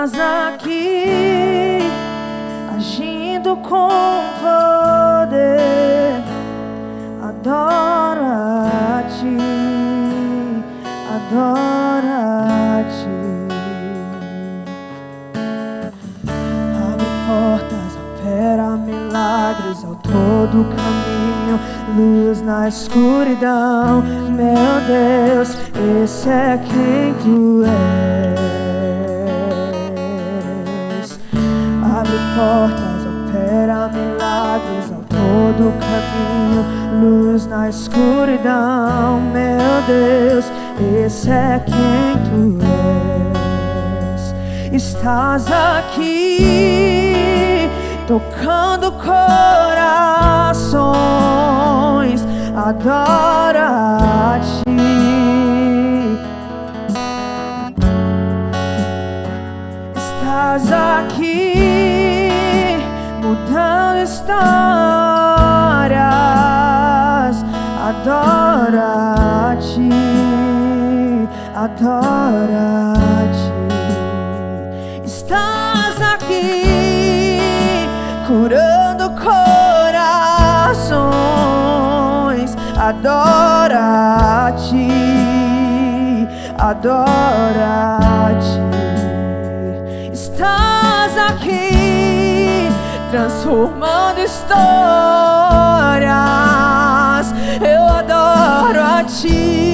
estás aqui, agindo com poder. Adoro a ti, adoro a ti. Abre portas, opera milagres ao todo caminho, luz na escuridão. Meu Deus, esse é quem tu és. Abre portas, opera milagres ao todo caminho, luz na escuridão. Meu Deus, esse é quem tu és. Estás aqui, tocando corações. Adoro a ti. Estás aqui, mudando histórias. Adoro a ti, adoro a ti. Estás aqui, curando corações. Adoro a ti, adoro a ti. Estás aqui, transformando histórias. Eu adoro a ti.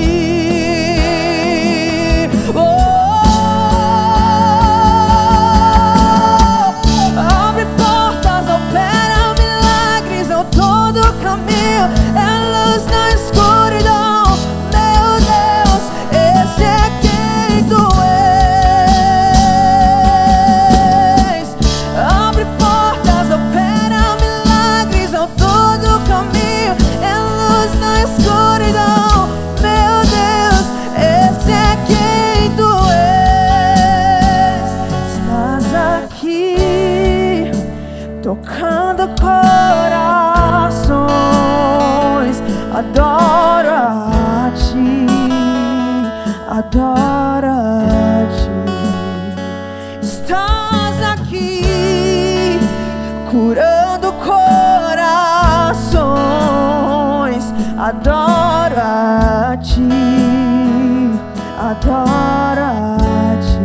Abre portas, opera milagres ao todo caminho. É luz na escuridão. Meu Deus, esse é quem tu és. Abre portas, opera milagres ao todo caminho. É luz na escuridão. Meu Deus, esse é quem tu és. Estás aqui, tocando corações. Adoro a ti, adoro a ti. Estás aqui, curando corações. Adoro a ti, adoro a ti.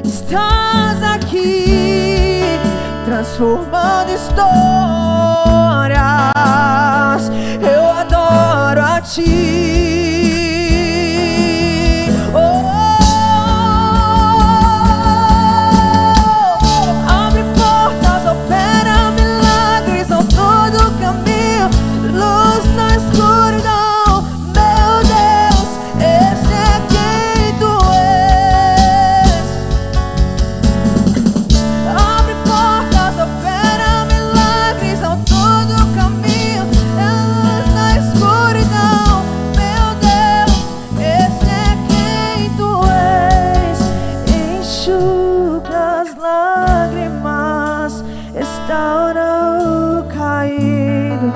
Estás aqui, transformando histórias. Eu adoro a ti. Abre portas, opera milagres ao todo caminho, luz na escuridão. Meu Deus, esse é quem tu és. Abre portas, opera milagres ao todo caminho. É luz na escuridão. Meu Deus, esse é quem tu és. Enxuga as lágrimas, restaura o caído.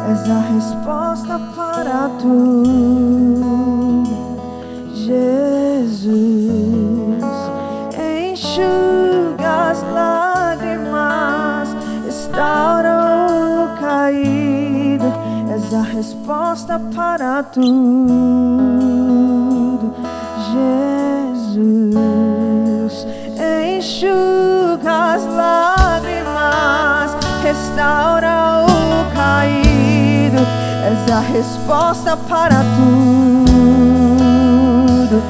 És a resposta para tudo, Jesus. Enxuga as lágrimas, restaura o caído. És a resposta para tudo, Jesus. Enxuga as lágrimas, restaura o caído. És a resposta para tudo,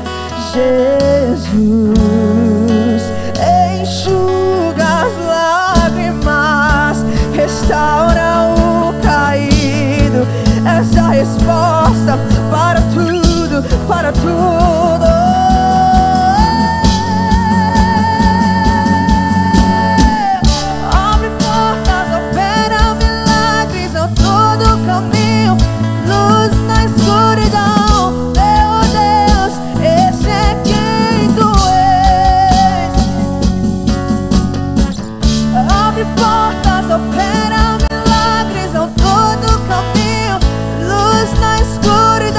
Jesus. Enxuga as lágrimas, restaura o caído. És a resposta para tudo, para tudo. Abre portas, opera milagres ao todo caminho, luz na escuridão. Meu Deus, esse é quem tu és. Abre portas, opera milagres ao todo caminho, luz na escuridão.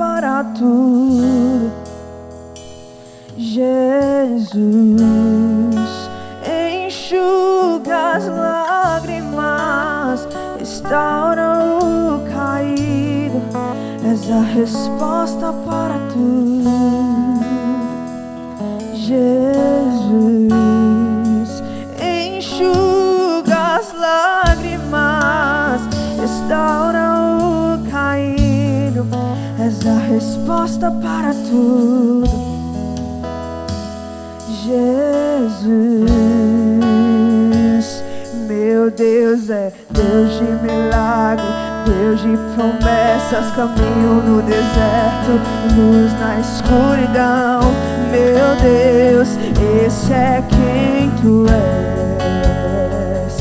para tudo. Jesus enxuga as lágrimas, restaura o caído, és a resposta para tudo. Jesus enxuga as lágrimas, restaura o caído, és a resposta para tudo. Jesus, meu Deus é Deus de milagre, Deus de promessas, caminho no deserto, luz na escuridão. Meu Deus, esse é quem tu és.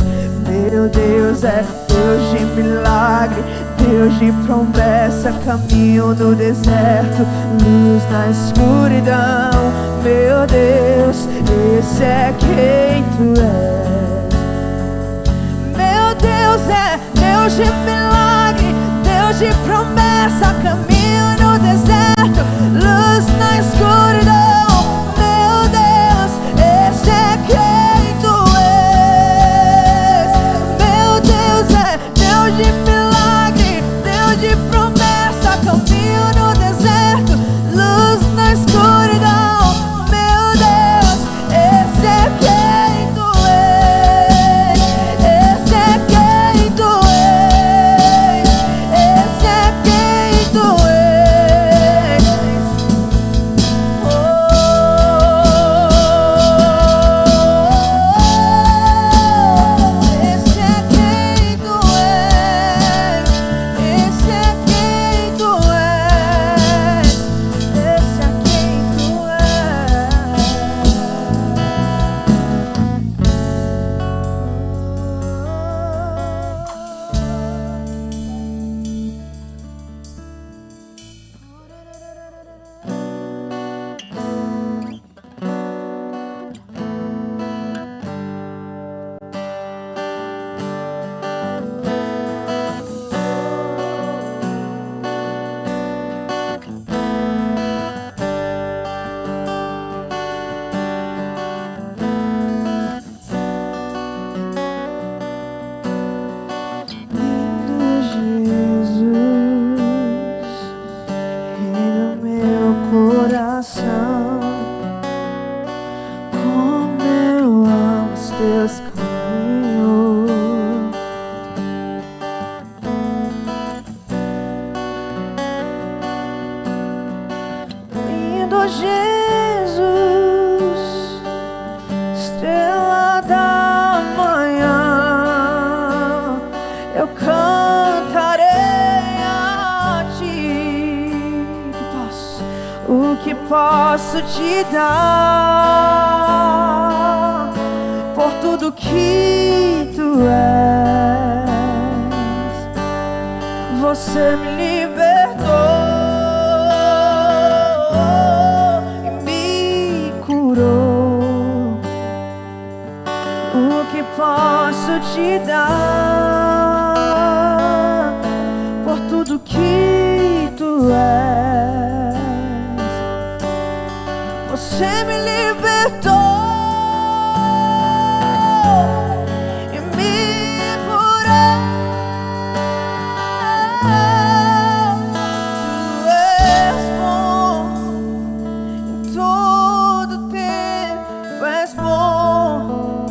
Meu Deus é Deus de milagre, Deus de promessa, caminho no deserto, luz na escuridão. Meu Deus, esse é quem tu és. Meu Deus é Deus de milagre, Deus de promessa, caminho no deserto, luz na escuridão. Meu Deus, esse é quem tu és. Meu Deus é Deus de milagre, Deus de promessa, caminho no deserto, luz na escuridão. Meu Deus, esse é quem tu és. Esse é quem tu és. Esse é quem tu és. Oh, esse é quem tu és. Esse é quem tu és. Esse é quem tu Jesus, estrela da manhã, eu cantarei a ti. O que posso te dar por tudo que tu és? Você me libertou e me curou. O que posso te dar por tudo que tu és? Você me libertou e me curou. Tu és bom em todo tempo, és bom.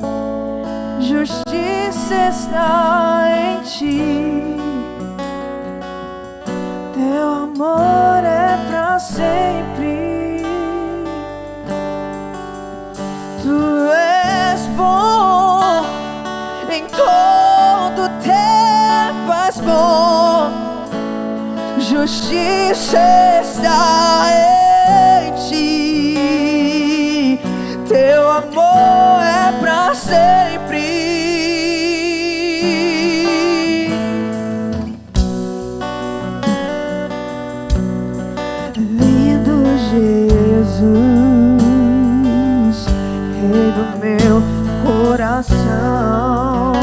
Justiça está em ti. Teu amor é pra sempre. Tu és bom em todo tempo, és bom. Justiça está em ti. Teu amor é pra sempre. Lindo Jesus, Rei do meu coração,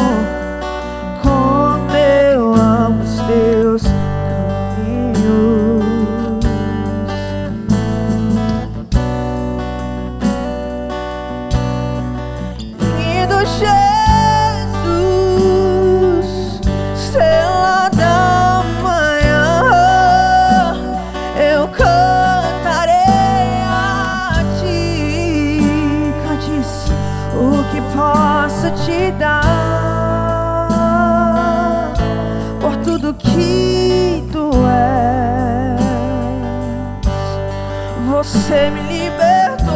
como eu amo os teus caminhos. que posso te dar por tudo que tu és. Você me libertou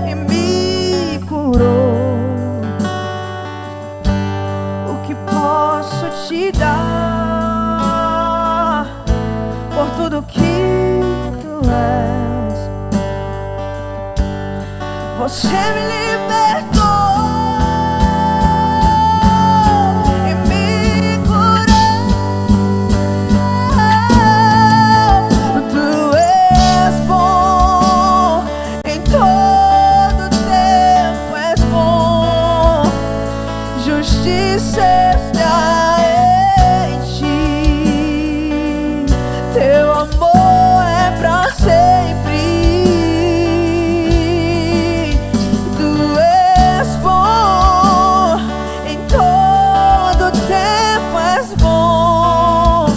e me curou. O que posso te dar por tudo que tu és? Você me libertou e me curou. Tu és bom em todo tempo, és bom. Justiça está em ti. Teu amor é pra sempre. Tu és bom em todo tempo, és bom.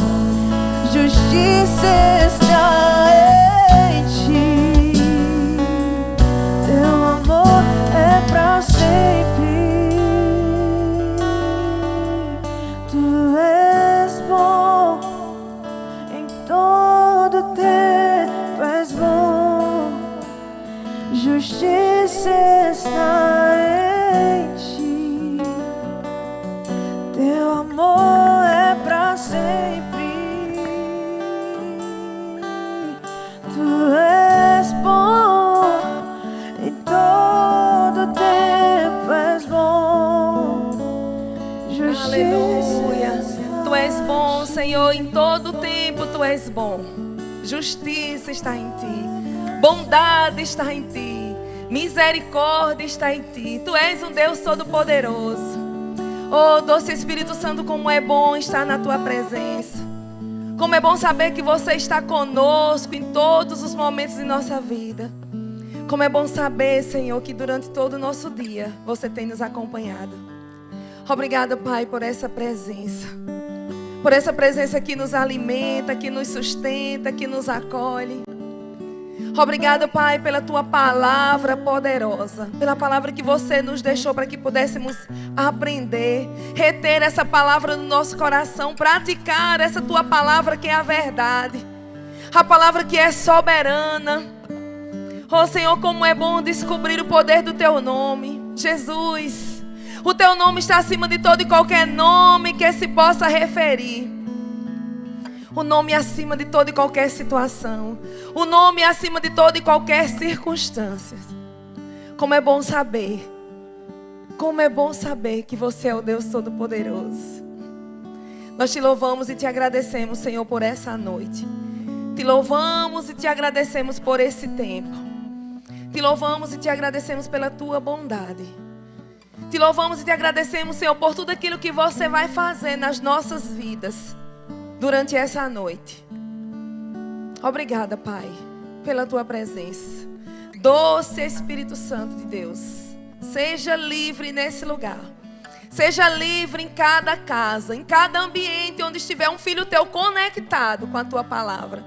Justiça está em ti. Teu amor é pra sempre. Tu és bom em todo tempo, és bom. Justiça está em ti. Teu amor é pra sempre. Tu és bom em todo tempo, és bom. Aleluia. Tu és bom, Senhor, em todo tempo tu és bom. Justiça está em ti. Bondade está em ti. Misericórdia está em ti. Tu és um Deus todo-poderoso. Oh, doce Espírito Santo, como é bom estar na tua presença. Como é bom saber que você está conosco em todos os momentos de nossa vida. Como é bom saber, Senhor, que durante todo o nosso dia você tem nos acompanhado. Obrigada, Pai, por essa presença. Por essa presença que nos alimenta, que nos sustenta, que nos acolhe. Obrigada, Pai, pela tua palavra poderosa. Pela palavra que você nos deixou para que pudéssemos aprender. Reter essa palavra no nosso coração. Praticar essa tua palavra que é a verdade. A palavra que é soberana. Oh, Senhor, como é bom descobrir o poder do teu nome. Jesus, o teu nome está acima de todo e qualquer nome que se possa referir. O nome acima de toda e qualquer situação. O nome acima de toda e qualquer circunstância. Como é bom saber. Como é bom saber que você é o Deus Todo-Poderoso. Nós te louvamos e te agradecemos, Senhor, por essa noite. Te louvamos e te agradecemos por esse tempo. Te louvamos e te agradecemos pela tua bondade. Te louvamos e te agradecemos, Senhor, por tudo aquilo que você vai fazer nas nossas vidas durante essa noite. Obrigada, Pai, pela tua presença. Doce Espírito Santo de Deus, seja livre nesse lugar. Seja livre em cada casa, em cada ambiente onde estiver um filho teu conectado com a tua palavra.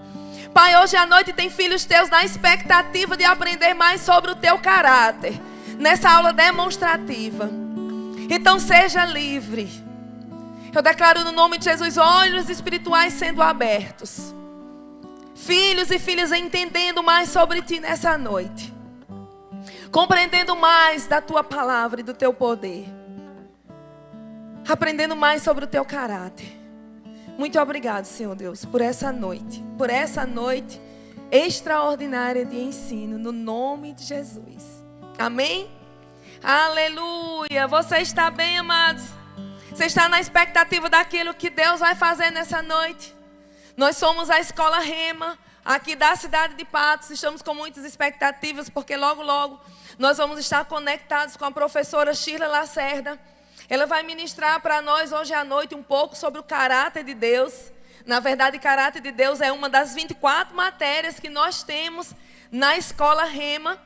Pai, hoje à noite tem filhos teus na expectativa de aprender mais sobre o teu caráter, nessa aula demonstrativa. Então seja livre. Eu declaro no nome de Jesus, olhos espirituais sendo abertos. Filhos e filhas entendendo mais sobre ti nessa noite. Compreendendo mais da tua palavra e do teu poder. Aprendendo mais sobre o teu caráter. Muito obrigado, Senhor Deus, por essa noite. Por essa noite extraordinária de ensino, no nome de Jesus. Amém? Aleluia. Você está bem, amados? Você está na expectativa daquilo que Deus vai fazer nessa noite? Nós somos a Escola Rema, aqui da cidade de Patos. Estamos com muitas expectativas, porque logo, logo nós vamos estar conectados com a professora Shirley Lacerda. Ela vai ministrar para nós hoje à noite um pouco sobre o caráter de Deus. Na verdade, caráter de Deus é uma das 24 matérias que nós temos na Escola Rema.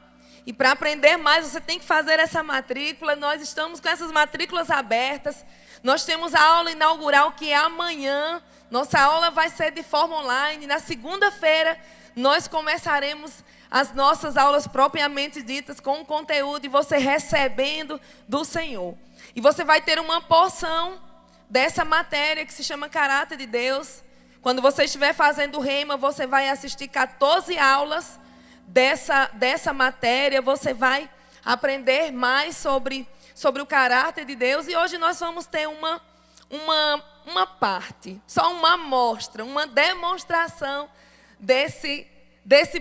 E para aprender mais, você tem que fazer essa matrícula. Nós estamos com essas matrículas abertas. Nós temos a aula inaugural que é amanhã. Nossa aula vai ser de forma online. Na segunda-feira, nós começaremos as nossas aulas propriamente ditas com conteúdo e você recebendo do Senhor. E você vai ter uma porção dessa matéria que se chama Caráter de Deus. Quando você estiver fazendo rema, você vai assistir 14 aulas dessa matéria. Você vai aprender mais sobre o caráter de Deus. E hoje nós vamos ter uma parte, só uma amostra, uma demonstração desse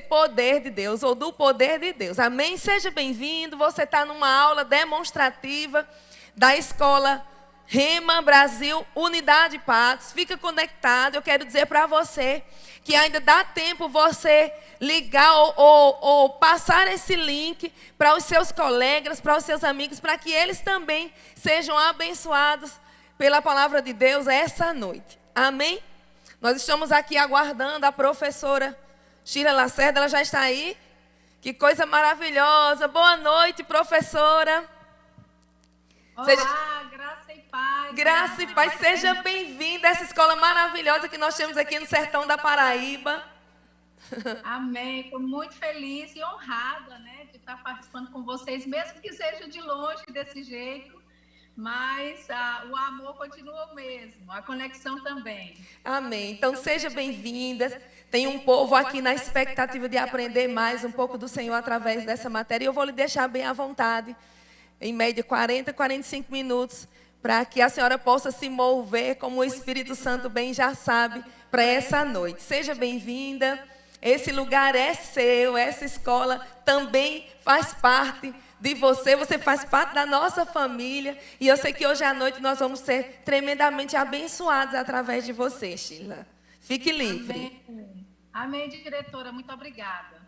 poder de Deus, ou do poder de Deus. Amém? Seja bem-vindo. Você está numa aula demonstrativa da Escola Rema Brasil, Unidade Patos. Fica conectado. Eu quero dizer para você que ainda dá tempo você ligar ou passar esse link para os seus colegas, para os seus amigos, para que eles também sejam abençoados pela palavra de Deus essa noite. Amém? Nós estamos aqui aguardando a professora Sheila Lacerda. Ela já está aí? Que coisa maravilhosa. Boa noite, professora. Olá, graça e paz. Graça e paz, seja bem-vinda a essa escola maravilhosa que nós temos aqui no sertão da Paraíba. Amém, estou muito feliz e honrada, né, de estar participando com vocês, mesmo que seja de longe desse jeito, mas o amor continua o mesmo, a conexão também. Amém, então seja bem-vinda. Tem um povo aqui na expectativa de aprender mais um pouco do Senhor através dessa matéria, e eu vou lhe deixar bem à vontade, em média 40, 45 minutos, para que a senhora possa se mover como o Espírito Santo bem já sabe para essa noite. Seja bem-vinda, esse lugar é seu, essa escola também faz parte de você, você faz parte da nossa família, e eu sei que hoje à noite nós vamos ser tremendamente abençoados através de você, Sheila. Fique livre. Amém, amém, diretora, muito obrigada.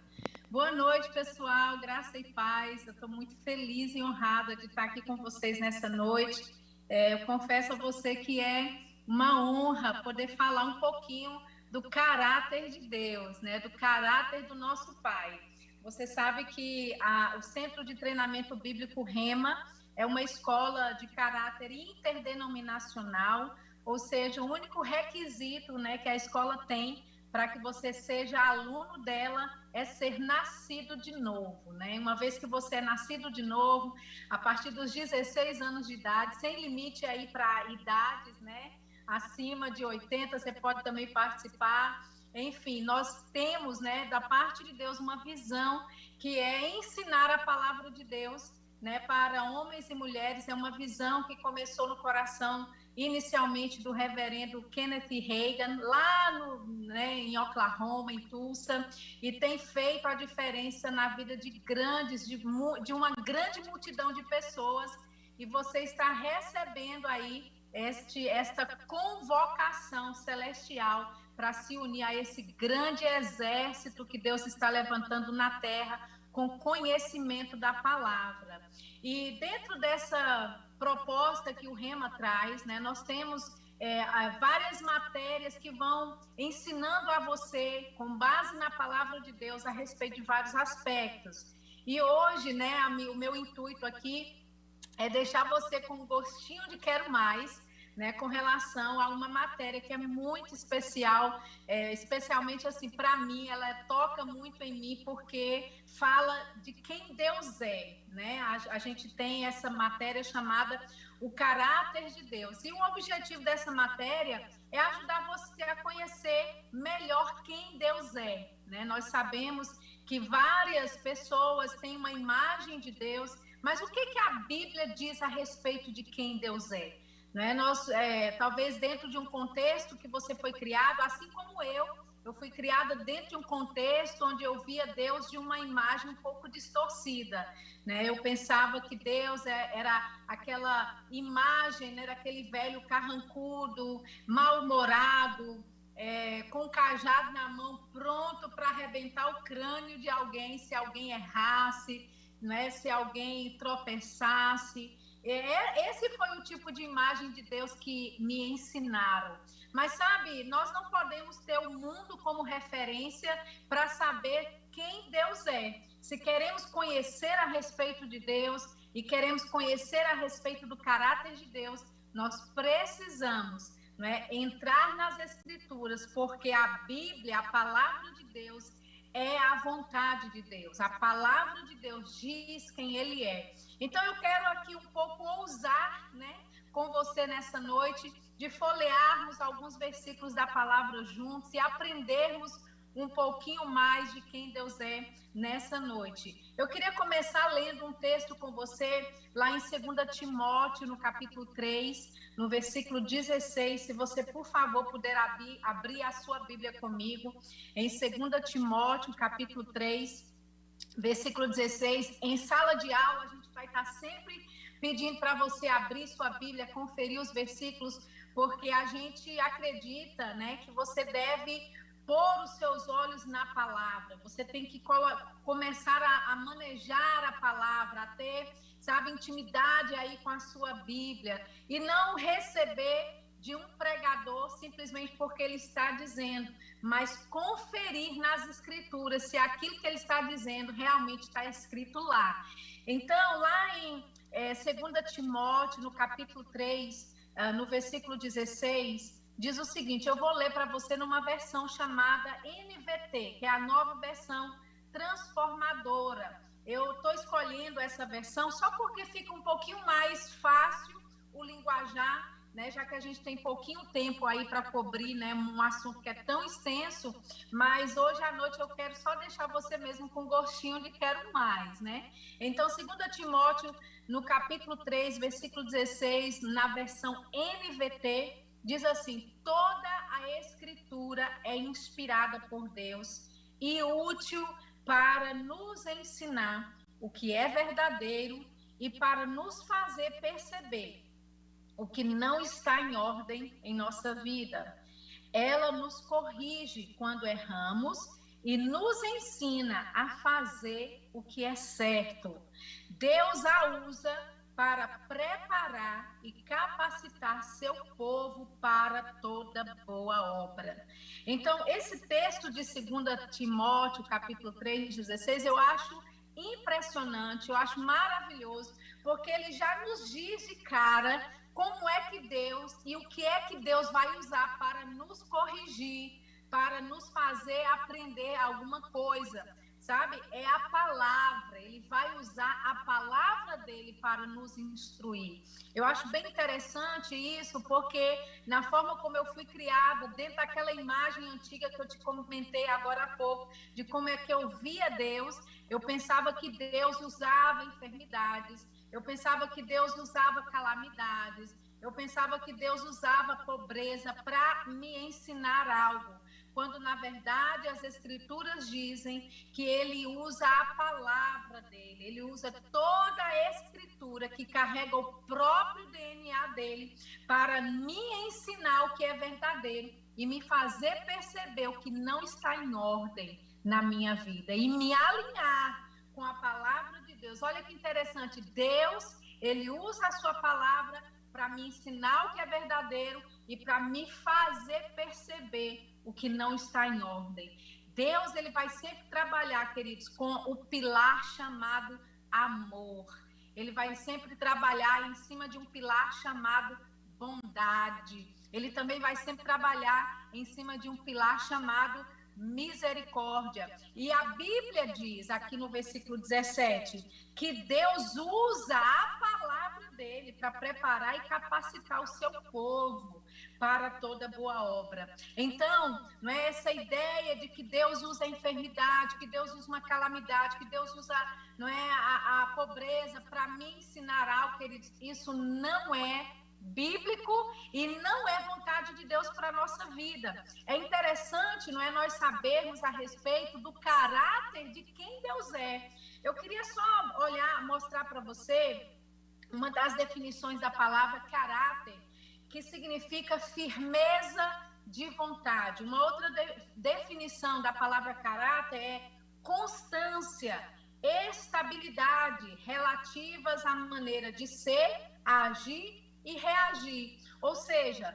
Boa noite, pessoal, graça e paz. Eu estou muito feliz e honrada de estar aqui com vocês nessa noite. Eu confesso a você que é uma honra poder falar um pouquinho do caráter de Deus, né? Do caráter do nosso Pai. Você sabe que o Centro de Treinamento Bíblico Rema é uma escola de caráter interdenominacional, ou seja, o único requisito, né, que a escola tem para que você seja aluno dela é ser nascido de novo, né? Uma vez que você é nascido de novo, a partir dos 16 anos de idade, sem limite aí para idades, né? Acima de 80, você pode também participar. Enfim, nós temos, né, da parte de Deus uma visão que é ensinar a palavra de Deus, né, para homens e mulheres. É uma visão que começou no coração inicialmente do reverendo Kenneth Hagin, lá em Oklahoma, em Tulsa, e tem feito a diferença na vida de uma grande multidão de pessoas, e você está recebendo aí esta convocação celestial para se unir a esse grande exército que Deus está levantando na terra com conhecimento da palavra. E dentro dessa proposta que o Rema traz, né, nós temos várias matérias que vão ensinando a você, com base na palavra de Deus, a respeito de vários aspectos. E hoje, né, o meu intuito aqui é deixar você com um gostinho de quero mais, né, com relação a uma matéria que é muito especial, especialmente assim, para mim, ela toca muito em mim, porque fala de quem Deus é, né? A gente tem essa matéria chamada o caráter de Deus, e o objetivo dessa matéria é ajudar você a conhecer melhor quem Deus é, né? Nós sabemos que várias pessoas têm uma imagem de Deus, mas o que a Bíblia diz a respeito de quem Deus é? Né? Talvez dentro de um contexto que você foi criado, assim como eu fui criada dentro de um contexto onde eu via Deus de uma imagem um pouco distorcida, né? Eu pensava que Deus era aquela imagem, né, daquele velho carrancudo, mal-humorado, com o cajado na mão, pronto para arrebentar o crânio de alguém, se alguém errasse, né, se alguém tropeçasse. Esse foi o tipo de imagem de Deus que me ensinaram. Mas sabe, nós não podemos ter o mundo como referência para saber quem Deus é. Se queremos conhecer a respeito de Deus e queremos conhecer a respeito do caráter de Deus, nós precisamos, não é, entrar nas Escrituras, porque a Bíblia, a palavra de Deus, é a vontade de Deus. A palavra de Deus diz quem Ele é. Então eu quero aqui um pouco ousar, né, com você nessa noite, de folhearmos alguns versículos da palavra juntos e aprendermos um pouquinho mais de quem Deus é nessa noite. Eu queria começar lendo um texto com você lá em 2 Timóteo, no capítulo 3, no versículo 16. Se você, por favor, puder abrir a sua Bíblia comigo, em 2 Timóteo, capítulo 3, versículo 16. Em sala de aula, a gente vai estar sempre pedindo para você abrir sua Bíblia, conferir os versículos, porque a gente acredita, né, que você deve pôr os seus olhos na palavra. Você tem que começar a manejar a palavra, a ter, sabe, intimidade aí com a sua Bíblia, e não receber de um pregador simplesmente porque ele está dizendo, mas conferir nas Escrituras se aquilo que ele está dizendo realmente está escrito lá. Então, lá em 2 Timóteo, no capítulo 3, no versículo 16, diz o seguinte, eu vou ler para você numa versão chamada NVT, que é a nova versão transformadora. Eu estou escolhendo essa versão só porque fica um pouquinho mais fácil o linguajar, né, já que a gente tem pouquinho tempo aí para cobrir, né, um assunto que é tão extenso, mas hoje à noite eu quero só deixar você mesmo com gostinho de quero mais, né? Então, 2 Timóteo, no capítulo 3, versículo 16, na versão NVT, diz assim, toda a Escritura é inspirada por Deus e útil para nos ensinar o que é verdadeiro e para nos fazer perceber o que não está em ordem em nossa vida. Ela nos corrige quando erramos e nos ensina a fazer o que é certo. Deus a usa para preparar e capacitar seu povo para toda boa obra. Então, esse texto de 2 Timóteo, capítulo 3, 16, eu acho impressionante, eu acho maravilhoso, porque ele já nos diz de cara como é que Deus e o que é que Deus vai usar para nos corrigir, para nos fazer aprender alguma coisa, sabe? É a palavra, ele vai usar a palavra dele para nos instruir. Eu acho bem interessante isso, porque na forma como eu fui criada, dentro daquela imagem antiga que eu te comentei agora há pouco, de como é que eu via Deus, eu pensava que Deus usava enfermidades, eu pensava que Deus usava calamidades, eu pensava que Deus usava pobreza para me ensinar algo, quando na verdade as Escrituras dizem que ele usa a palavra dele, ele usa toda a Escritura que carrega o próprio DNA dele para me ensinar o que é verdadeiro e me fazer perceber o que não está em ordem na minha vida e me alinhar com a palavra de Deus. Olha que interessante, Deus, ele usa a sua palavra para me ensinar o que é verdadeiro e para me fazer perceber o que não está em ordem. Deus, ele vai sempre trabalhar, queridos, com o pilar chamado amor. Ele vai sempre trabalhar em cima de um pilar chamado bondade. Ele também vai sempre trabalhar em cima de um pilar chamado misericórdia. E a Bíblia diz, aqui no versículo 17, que Deus usa a palavra dele para preparar e capacitar o seu povo para toda boa obra. Então, não é essa ideia de que Deus usa a enfermidade, que Deus usa uma calamidade, que Deus usa, não é, a pobreza para me ensinar algo, queridos. Isso não é bíblico e não é vontade de Deus para a nossa vida. É interessante, não é, nós sabermos a respeito do caráter de quem Deus é. Eu queria só mostrar para você uma das definições da palavra caráter, que significa firmeza de vontade. Uma outra definição da palavra caráter é constância, estabilidade relativas à maneira de ser, agir e reagir. Ou seja,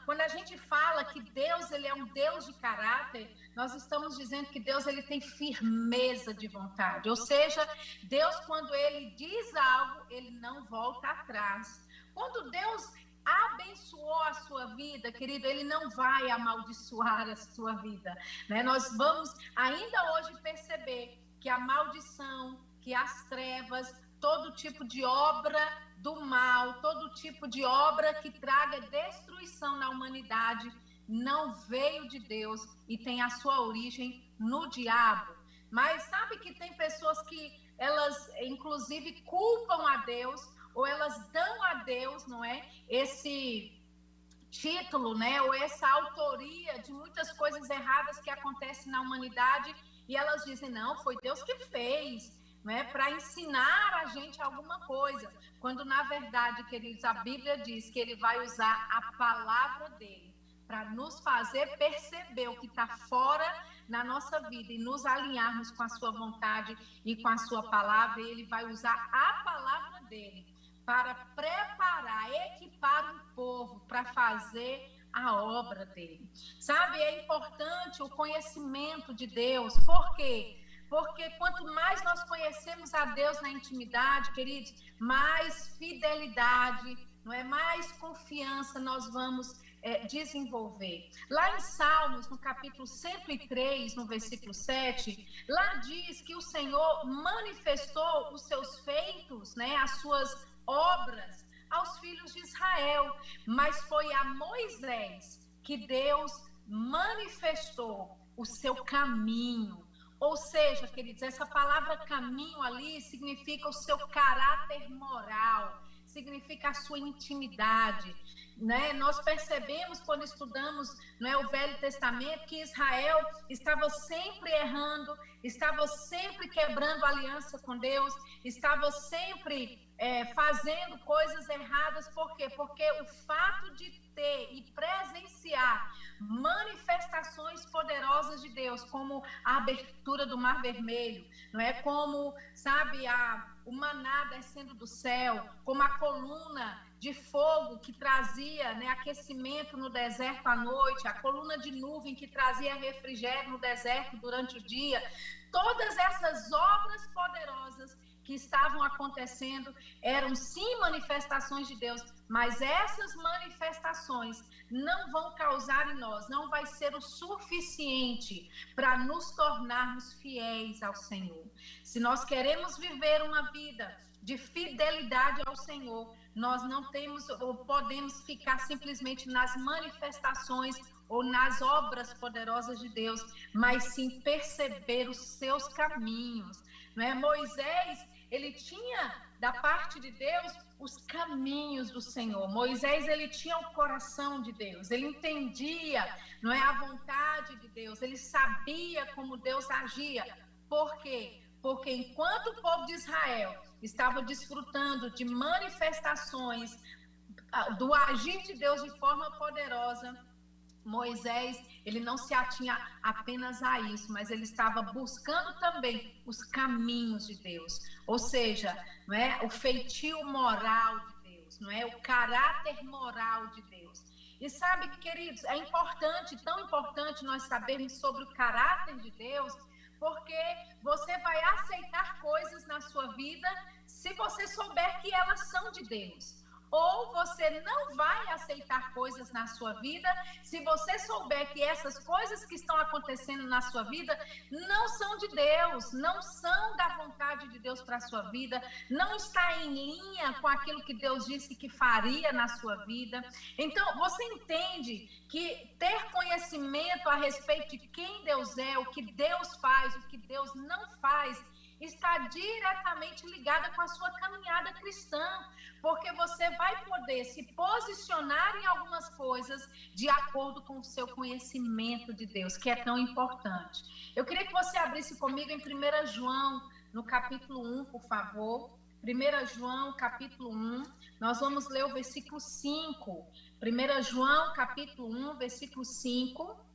quando a gente fala que Deus, ele é um Deus de caráter, nós estamos dizendo que Deus, ele tem firmeza de vontade. Ou seja, Deus, quando ele diz algo, ele não volta atrás. Quando Deus abençoou a sua vida, querido, ele não vai amaldiçoar a sua vida, né? Nós vamos ainda hoje perceber que a maldição, que as trevas, todo tipo de obra do mal, todo tipo de obra que traga destruição na humanidade, não veio de Deus e tem a sua origem no diabo. Mas sabe que tem pessoas que elas, inclusive, culpam a Deus, ou elas dão a Deus, não é? Esse título, né? Ou essa autoria de muitas coisas erradas que acontecem na humanidade, e elas dizem, não, foi Deus que fez, né? Para ensinar a gente alguma coisa. Quando, na verdade, queridos, a Bíblia diz que ele vai usar a palavra dele para nos fazer perceber o que está fora na nossa vida e nos alinharmos com a sua vontade e com a sua palavra. E ele vai usar a palavra dele para preparar, equipar um povo para fazer a obra dele. Sabe, é importante o conhecimento de Deus. Por quê? Porque quanto mais nós conhecemos a Deus na intimidade, queridos, mais fidelidade, não é? Mais confiança nós vamos desenvolver. Lá em Salmos, no capítulo 103, no versículo 7, lá diz que o Senhor manifestou os seus feitos, né, as suas obras aos filhos de Israel, mas foi a Moisés que Deus manifestou o seu caminho. Ou seja, queridos, essa palavra caminho ali significa o seu caráter moral, significa a sua intimidade, né? Nós percebemos quando estudamos, né, o Velho Testamento que Israel estava sempre errando, estava sempre quebrando aliança com Deus, estava sempre fazendo coisas erradas. Por quê? Porque o fato de ter e presenciar manifestações poderosas de Deus, como a abertura do Mar Vermelho, não é? Como, sabe, o maná descendo do céu, como a coluna de fogo que trazia, né, aquecimento no deserto à noite, a coluna de nuvem que trazia refrigério no deserto durante o dia. Todas essas obras poderosas que estavam acontecendo eram sim manifestações de Deus, mas essas manifestações não vão causar em nós, não vai ser o suficiente para nos tornarmos fiéis ao Senhor. Se nós queremos viver uma vida de fidelidade ao Senhor, nós não temos ou podemos ficar simplesmente nas manifestações ou nas obras poderosas de Deus, mas sim perceber os seus caminhos, não é? Moisés, ele tinha da parte de Deus os caminhos do Senhor. Moisés, ele tinha o coração de Deus, ele entendia, não é, a vontade de Deus, ele sabia como Deus agia. Por quê? Porque enquanto o povo de Israel estava desfrutando de manifestações do agir de Deus de forma poderosa, Moisés, ele não se atinha apenas a isso, mas ele estava buscando também os caminhos de Deus, ou seja, não é, o feitio moral de Deus, não é, o caráter moral de Deus. E sabe, queridos, é importante, tão importante nós sabermos sobre o caráter de Deus, porque você vai aceitar coisas na sua vida se você souber que elas são de Deus. Ou você não vai aceitar coisas na sua vida se você souber que essas coisas que estão acontecendo na sua vida não são de Deus, não são da vontade de Deus para a sua vida, não está em linha com aquilo que Deus disse que faria na sua vida. Então, você entende que ter conhecimento a respeito de quem Deus é, o que Deus faz, o que Deus não faz, está diretamente ligada com a sua caminhada cristã, porque você vai poder se posicionar em algumas coisas de acordo com o seu conhecimento de Deus, que é tão importante. Eu queria que você abrisse comigo em 1 João, no capítulo 1, por favor. 1 João, capítulo 1, nós vamos ler o versículo 5. 1 João, capítulo 1, versículo 5.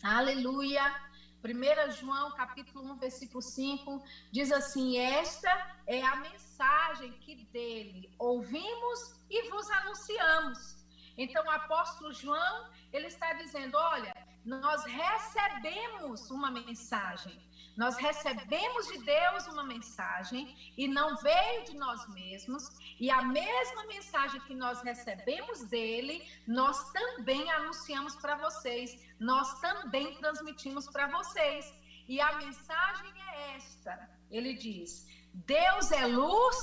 Aleluia! 1 João, capítulo 1, versículo 5, diz assim: esta é a mensagem que dele ouvimos e vos anunciamos. Então, o apóstolo João, ele está dizendo, olha, nós recebemos uma mensagem. Nós recebemos de Deus uma mensagem e não veio de nós mesmos. E a mesma mensagem que nós recebemos dele, nós também anunciamos para vocês. Nós também transmitimos para vocês. E a mensagem é esta. Ele diz: Deus é luz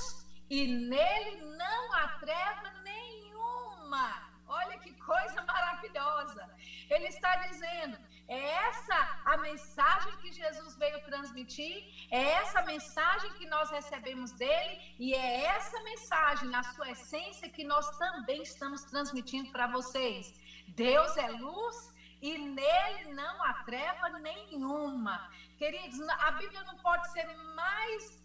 e nele não há treva nenhuma. Olha que coisa maravilhosa. Ele está dizendo, é essa a mensagem que Jesus veio transmitir, é essa mensagem que nós recebemos dele, e é essa mensagem, na sua essência, que nós também estamos transmitindo para vocês. Deus é luz e nele não há treva nenhuma. Queridos, a Bíblia não pode ser mais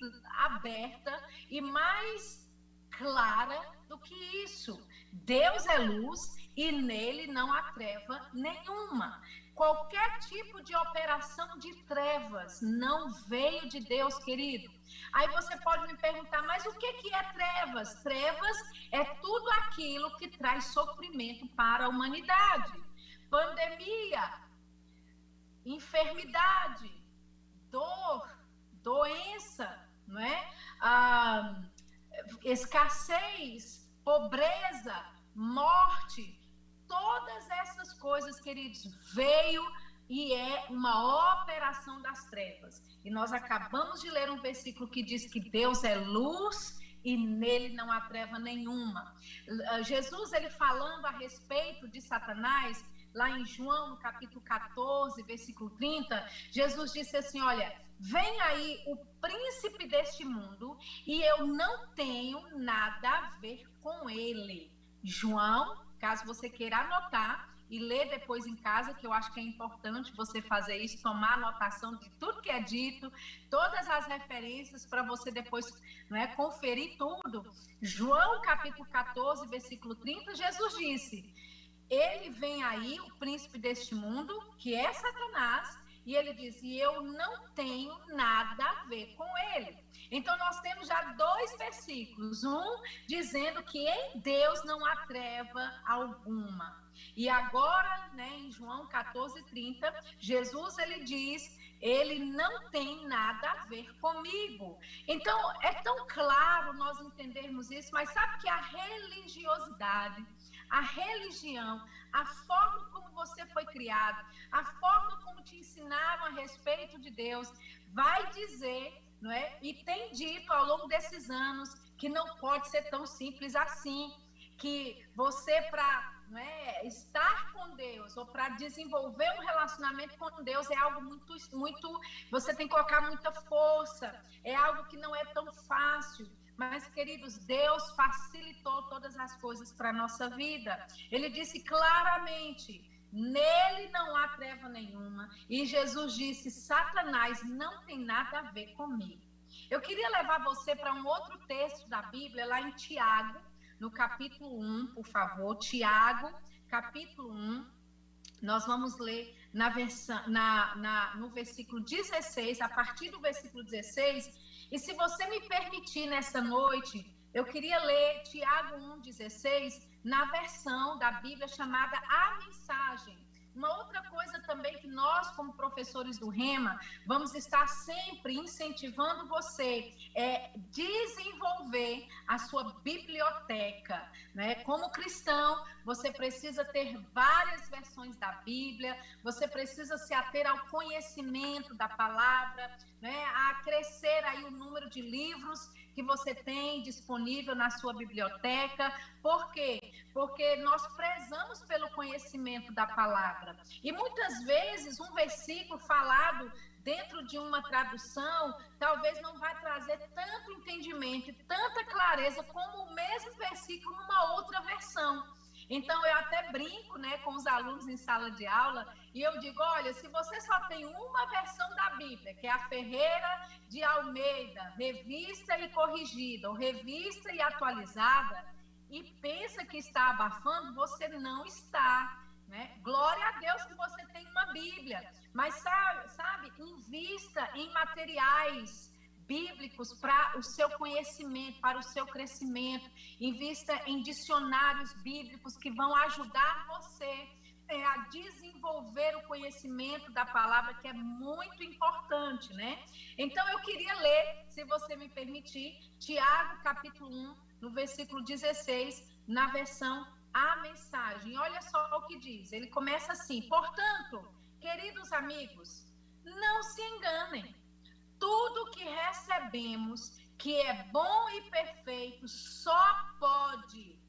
aberta e mais clara do que isso. Deus é luz e nele não há treva nenhuma. Qualquer tipo de operação de trevas não veio de Deus, querido. Aí você pode me perguntar, mas o que é trevas? Trevas é tudo aquilo que traz sofrimento para a humanidade. Pandemia, enfermidade, dor, doença, não é? Escassez, pobreza, morte, todas essas coisas, queridos, veio e é uma operação das trevas. E nós acabamos de ler um versículo que diz que Deus é luz e nele não há treva nenhuma. Jesus, ele falando a respeito de Satanás, lá em João, no capítulo 14, versículo 30, Jesus disse assim, olha, vem aí o príncipe deste mundo e eu não tenho nada a ver com ele. João, caso você queira anotar e ler depois em casa, que eu acho que é importante você fazer isso, tomar anotação de tudo que é dito, todas as referências para você depois, não é, conferir tudo. João, capítulo 14, versículo 30, Jesus disse, ele vem aí, o príncipe deste mundo, que é Satanás, e ele diz, e eu não tenho nada a ver com ele. Então, nós temos já 2 versículos. Um dizendo que em Deus não há treva alguma. E agora, né, em João 14:30, Jesus, ele diz, ele não tem nada a ver comigo. Então, é tão claro nós entendermos isso, mas sabe que a religiosidade, a religião, a forma como você foi criado, a forma como te ensinaram a respeito de Deus, vai dizer, não é? E tem dito ao longo desses anos que não pode ser tão simples assim, que você para, não é, estar com Deus ou para desenvolver um relacionamento com Deus é algo muito, você tem que colocar muita força, é algo que não é tão fácil. Mas, queridos, Deus facilitou todas as coisas para a nossa vida. Ele disse claramente, nele não há treva nenhuma. E Jesus disse, Satanás não tem nada a ver comigo. Eu queria levar você para um outro texto da Bíblia, lá em Tiago, no capítulo 1, por favor. Tiago, capítulo 1. Nós vamos ler no versículo 16, a partir do versículo 16. E se você me permitir nessa noite, eu queria ler Tiago 1,16 na versão da Bíblia chamada A Mensagem. Uma outra coisa também que nós, como professores do Rema, vamos estar sempre incentivando você é desenvolver a sua biblioteca, né? Como cristão, você precisa ter várias versões da Bíblia, você precisa se ater ao conhecimento da palavra, né? A crescer aí o número de livros que você tem disponível na sua biblioteca. Por quê? Porque nós prezamos pelo conhecimento da palavra. E muitas vezes um versículo falado dentro de uma tradução talvez não vai trazer tanto entendimento e tanta clareza como o mesmo versículo numa outra versão. Então, eu até brinco, né, com os alunos em sala de aula e eu digo, olha, se você só tem uma versão da Bíblia, que é a Ferreira de Almeida, revista e corrigida, ou revista e atualizada, e pensa que está abafando, você não está, né? Glória a Deus que você tem uma Bíblia, mas sabe, invista em materiais bíblicos para o seu conhecimento, para o seu crescimento. Invista em dicionários bíblicos que vão ajudar você. a desenvolver o conhecimento da palavra, que é muito importante, né? Então, eu queria ler, se você me permitir, Tiago, capítulo 1, no versículo 16, na versão A Mensagem. Olha só o que diz. Ele começa assim: portanto, queridos amigos, não se enganem. Tudo que recebemos, que é bom e perfeito, só pode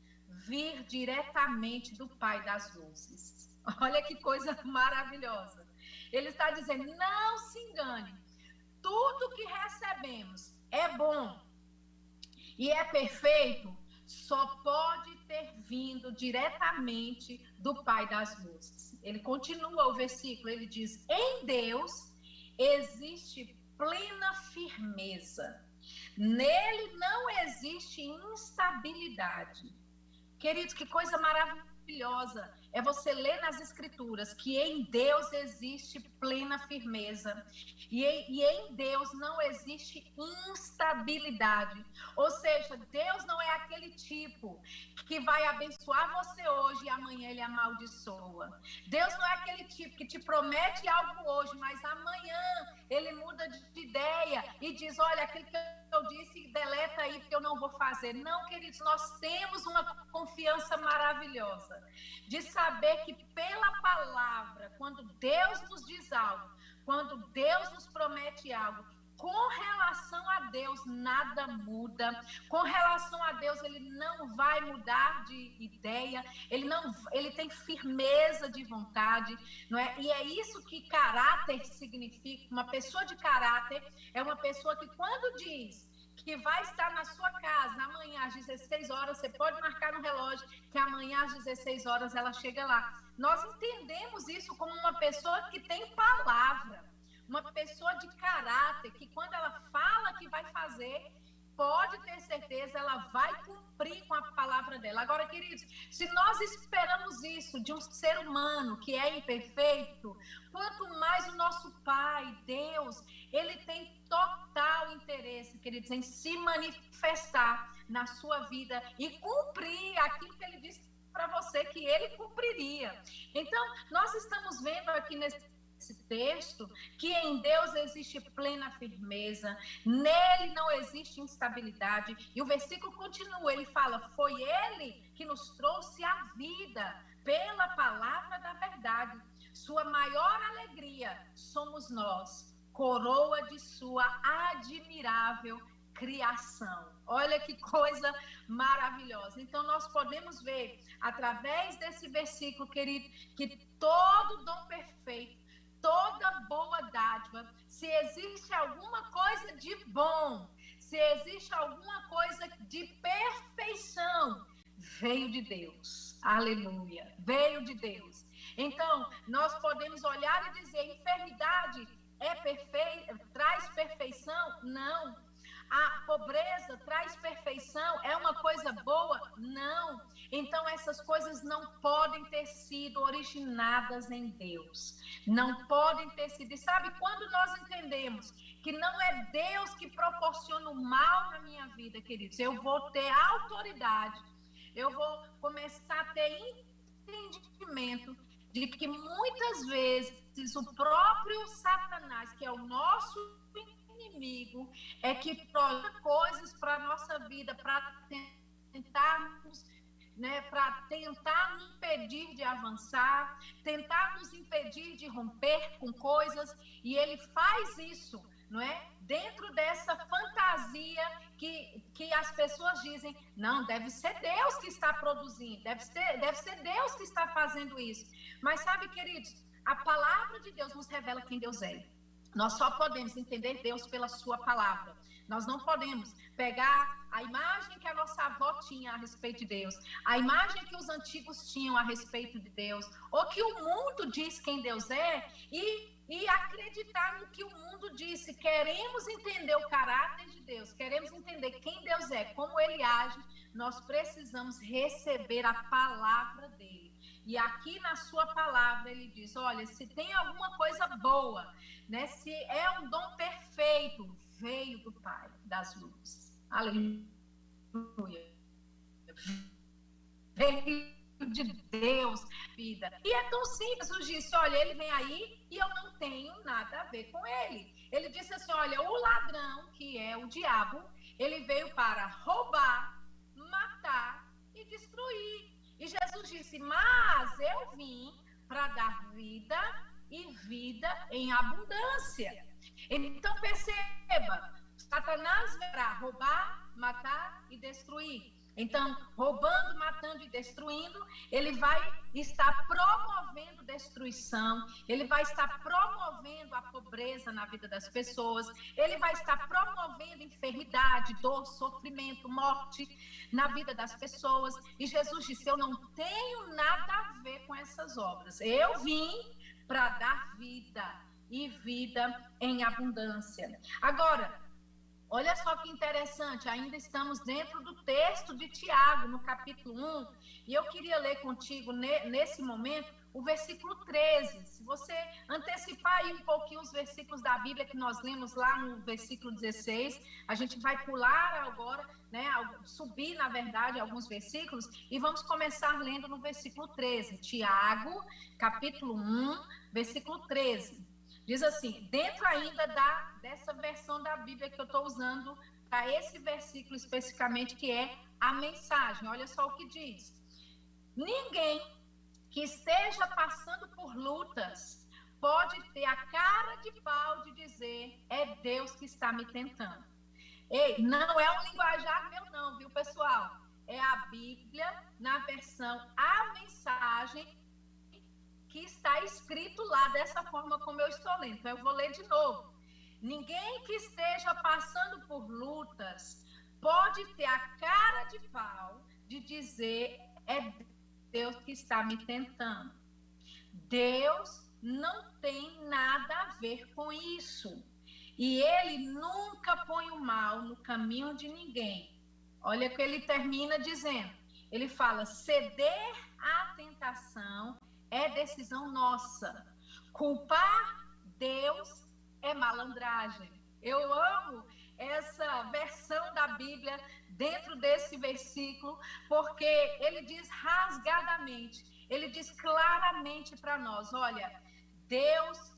vir diretamente do Pai das luzes. Olha que coisa maravilhosa. Ele está dizendo, não se engane. Tudo que recebemos é bom e é perfeito, só pode ter vindo diretamente do Pai das luzes. Ele continua o versículo, ele diz, em Deus existe plena firmeza. Nele não existe instabilidade. Queridos, que coisa maravilhosa é você ler nas Escrituras que em Deus existe plena firmeza e em Deus não existe instabilidade. Ou seja, Deus não é aquele tipo que vai abençoar você hoje e amanhã ele amaldiçoa. Deus não é aquele tipo que te promete algo hoje, mas amanhã ele muda de ideia e diz, olha, aquilo que eu disse, deleta aí porque eu não vou fazer. Não, queridos, nós temos uma confiança maravilhosa de saber que pela palavra, quando Deus nos diz algo, quando Deus nos promete algo, com relação a Deus nada muda, com relação a Deus ele não vai mudar de ideia, ele tem firmeza de vontade, não é? E é isso que caráter significa. Uma pessoa de caráter é uma pessoa que quando diz que vai estar na sua casa amanhã às 16 horas, você pode marcar no relógio que amanhã às 16 horas ela chega lá. Nós entendemos isso como uma pessoa que tem palavra, uma pessoa de caráter, que quando ela fala que vai fazer, pode ter certeza, ela vai cumprir com a palavra dela. Agora, queridos, se nós esperamos isso de um ser humano que é imperfeito, quanto mais o nosso Pai, Deus, ele tem total interesse, queridos, em se manifestar na sua vida e cumprir aquilo que ele disse para você que ele cumpriria. Então, nós estamos vendo aqui nesse texto que em Deus existe plena firmeza, nele não existe instabilidade. E o versículo continua, ele fala, foi ele que nos trouxe a vida pela palavra da verdade. Sua maior alegria somos nós, coroa de sua admirável criação. Olha que coisa maravilhosa. Então nós podemos ver através desse versículo, querido, que todo dom perfeito, toda boa dádiva, se existe alguma coisa de bom, se existe alguma coisa de perfeição, veio de Deus. Aleluia. Veio de Deus. Então, nós podemos olhar e dizer, enfermidade é perfeita, traz perfeição? Não. A pobreza traz perfeição? É uma coisa boa? Não. Então, essas coisas não podem ter sido originadas em Deus. Não podem ter sido. E sabe, quando nós entendemos que não é Deus que proporciona o mal na minha vida, queridos, eu vou ter autoridade, eu vou começar a ter entendimento de que muitas vezes o próprio Satanás, que é o nosso inimigo, é que projeta coisas para a nossa vida, para tentarmos, né, para tentar nos impedir de avançar, tentar nos impedir de romper com coisas, e ele faz isso, não é? Dentro dessa fantasia que as pessoas dizem, não, deve ser Deus que está produzindo, deve ser Deus que está fazendo isso. Mas sabe, queridos, a palavra de Deus nos revela quem Deus é. Nós só podemos entender Deus pela sua palavra. Nós não podemos pegar a imagem que a nossa avó tinha a respeito de Deus, a imagem que os antigos tinham a respeito de Deus, ou que o mundo diz quem Deus é, e acreditar no que o mundo disse. Queremos entender o caráter de Deus, queremos entender quem Deus é, como ele age, nós precisamos receber a palavra dele. E aqui na sua palavra ele diz, olha, se tem alguma coisa boa, né, se é um dom perfeito, veio do Pai das luzes. Aleluia. Veio de Deus, vida. E é tão simples, Jesus disse, olha, ele vem aí e eu não tenho nada a ver com ele. Ele disse assim, olha, o ladrão, que é o diabo, ele veio para roubar, matar e destruir. E Jesus disse, mas eu vim para dar vida e vida em abundância. Então perceba, Satanás virá roubar, matar e destruir. Então, roubando, matando e destruindo, ele vai estar promovendo destruição, ele vai estar promovendo a pobreza na vida das pessoas, ele vai estar promovendo enfermidade, dor, sofrimento, morte na vida das pessoas. E Jesus disse, eu não tenho nada a ver com essas obras. Eu vim para dar vida e vida em abundância. Agora, olha só que interessante, ainda estamos dentro do texto de Tiago, no capítulo 1, e eu queria ler contigo, nesse momento, o versículo 13. Se você antecipar aí um pouquinho os versículos da Bíblia que nós lemos lá no versículo 16, a gente vai pular agora, né, subir, na verdade, alguns versículos, e vamos começar lendo no versículo 13. Tiago, capítulo 1, versículo 13. Diz assim, dentro ainda dessa versão da Bíblia que eu estou usando para esse versículo especificamente, que é a mensagem. Olha só o que diz. Ninguém que esteja passando por lutas pode ter a cara de pau de dizer, é Deus que está me tentando. Ei, não é um linguajar meu não, viu, pessoal? É a Bíblia na versão a mensagem, que está escrito lá dessa forma como eu estou lendo. Então, eu vou ler de novo. Ninguém que esteja passando por lutas pode ter a cara de pau de dizer, é Deus que está me tentando. Deus não tem nada a ver com isso. E ele nunca põe o mal no caminho de ninguém. Olha o que ele termina dizendo. Ele fala, ceder à tentação é decisão nossa. Culpar Deus é malandragem. Eu amo essa versão da Bíblia dentro desse versículo, porque ele diz rasgadamente, ele diz claramente para nós, olha, Deus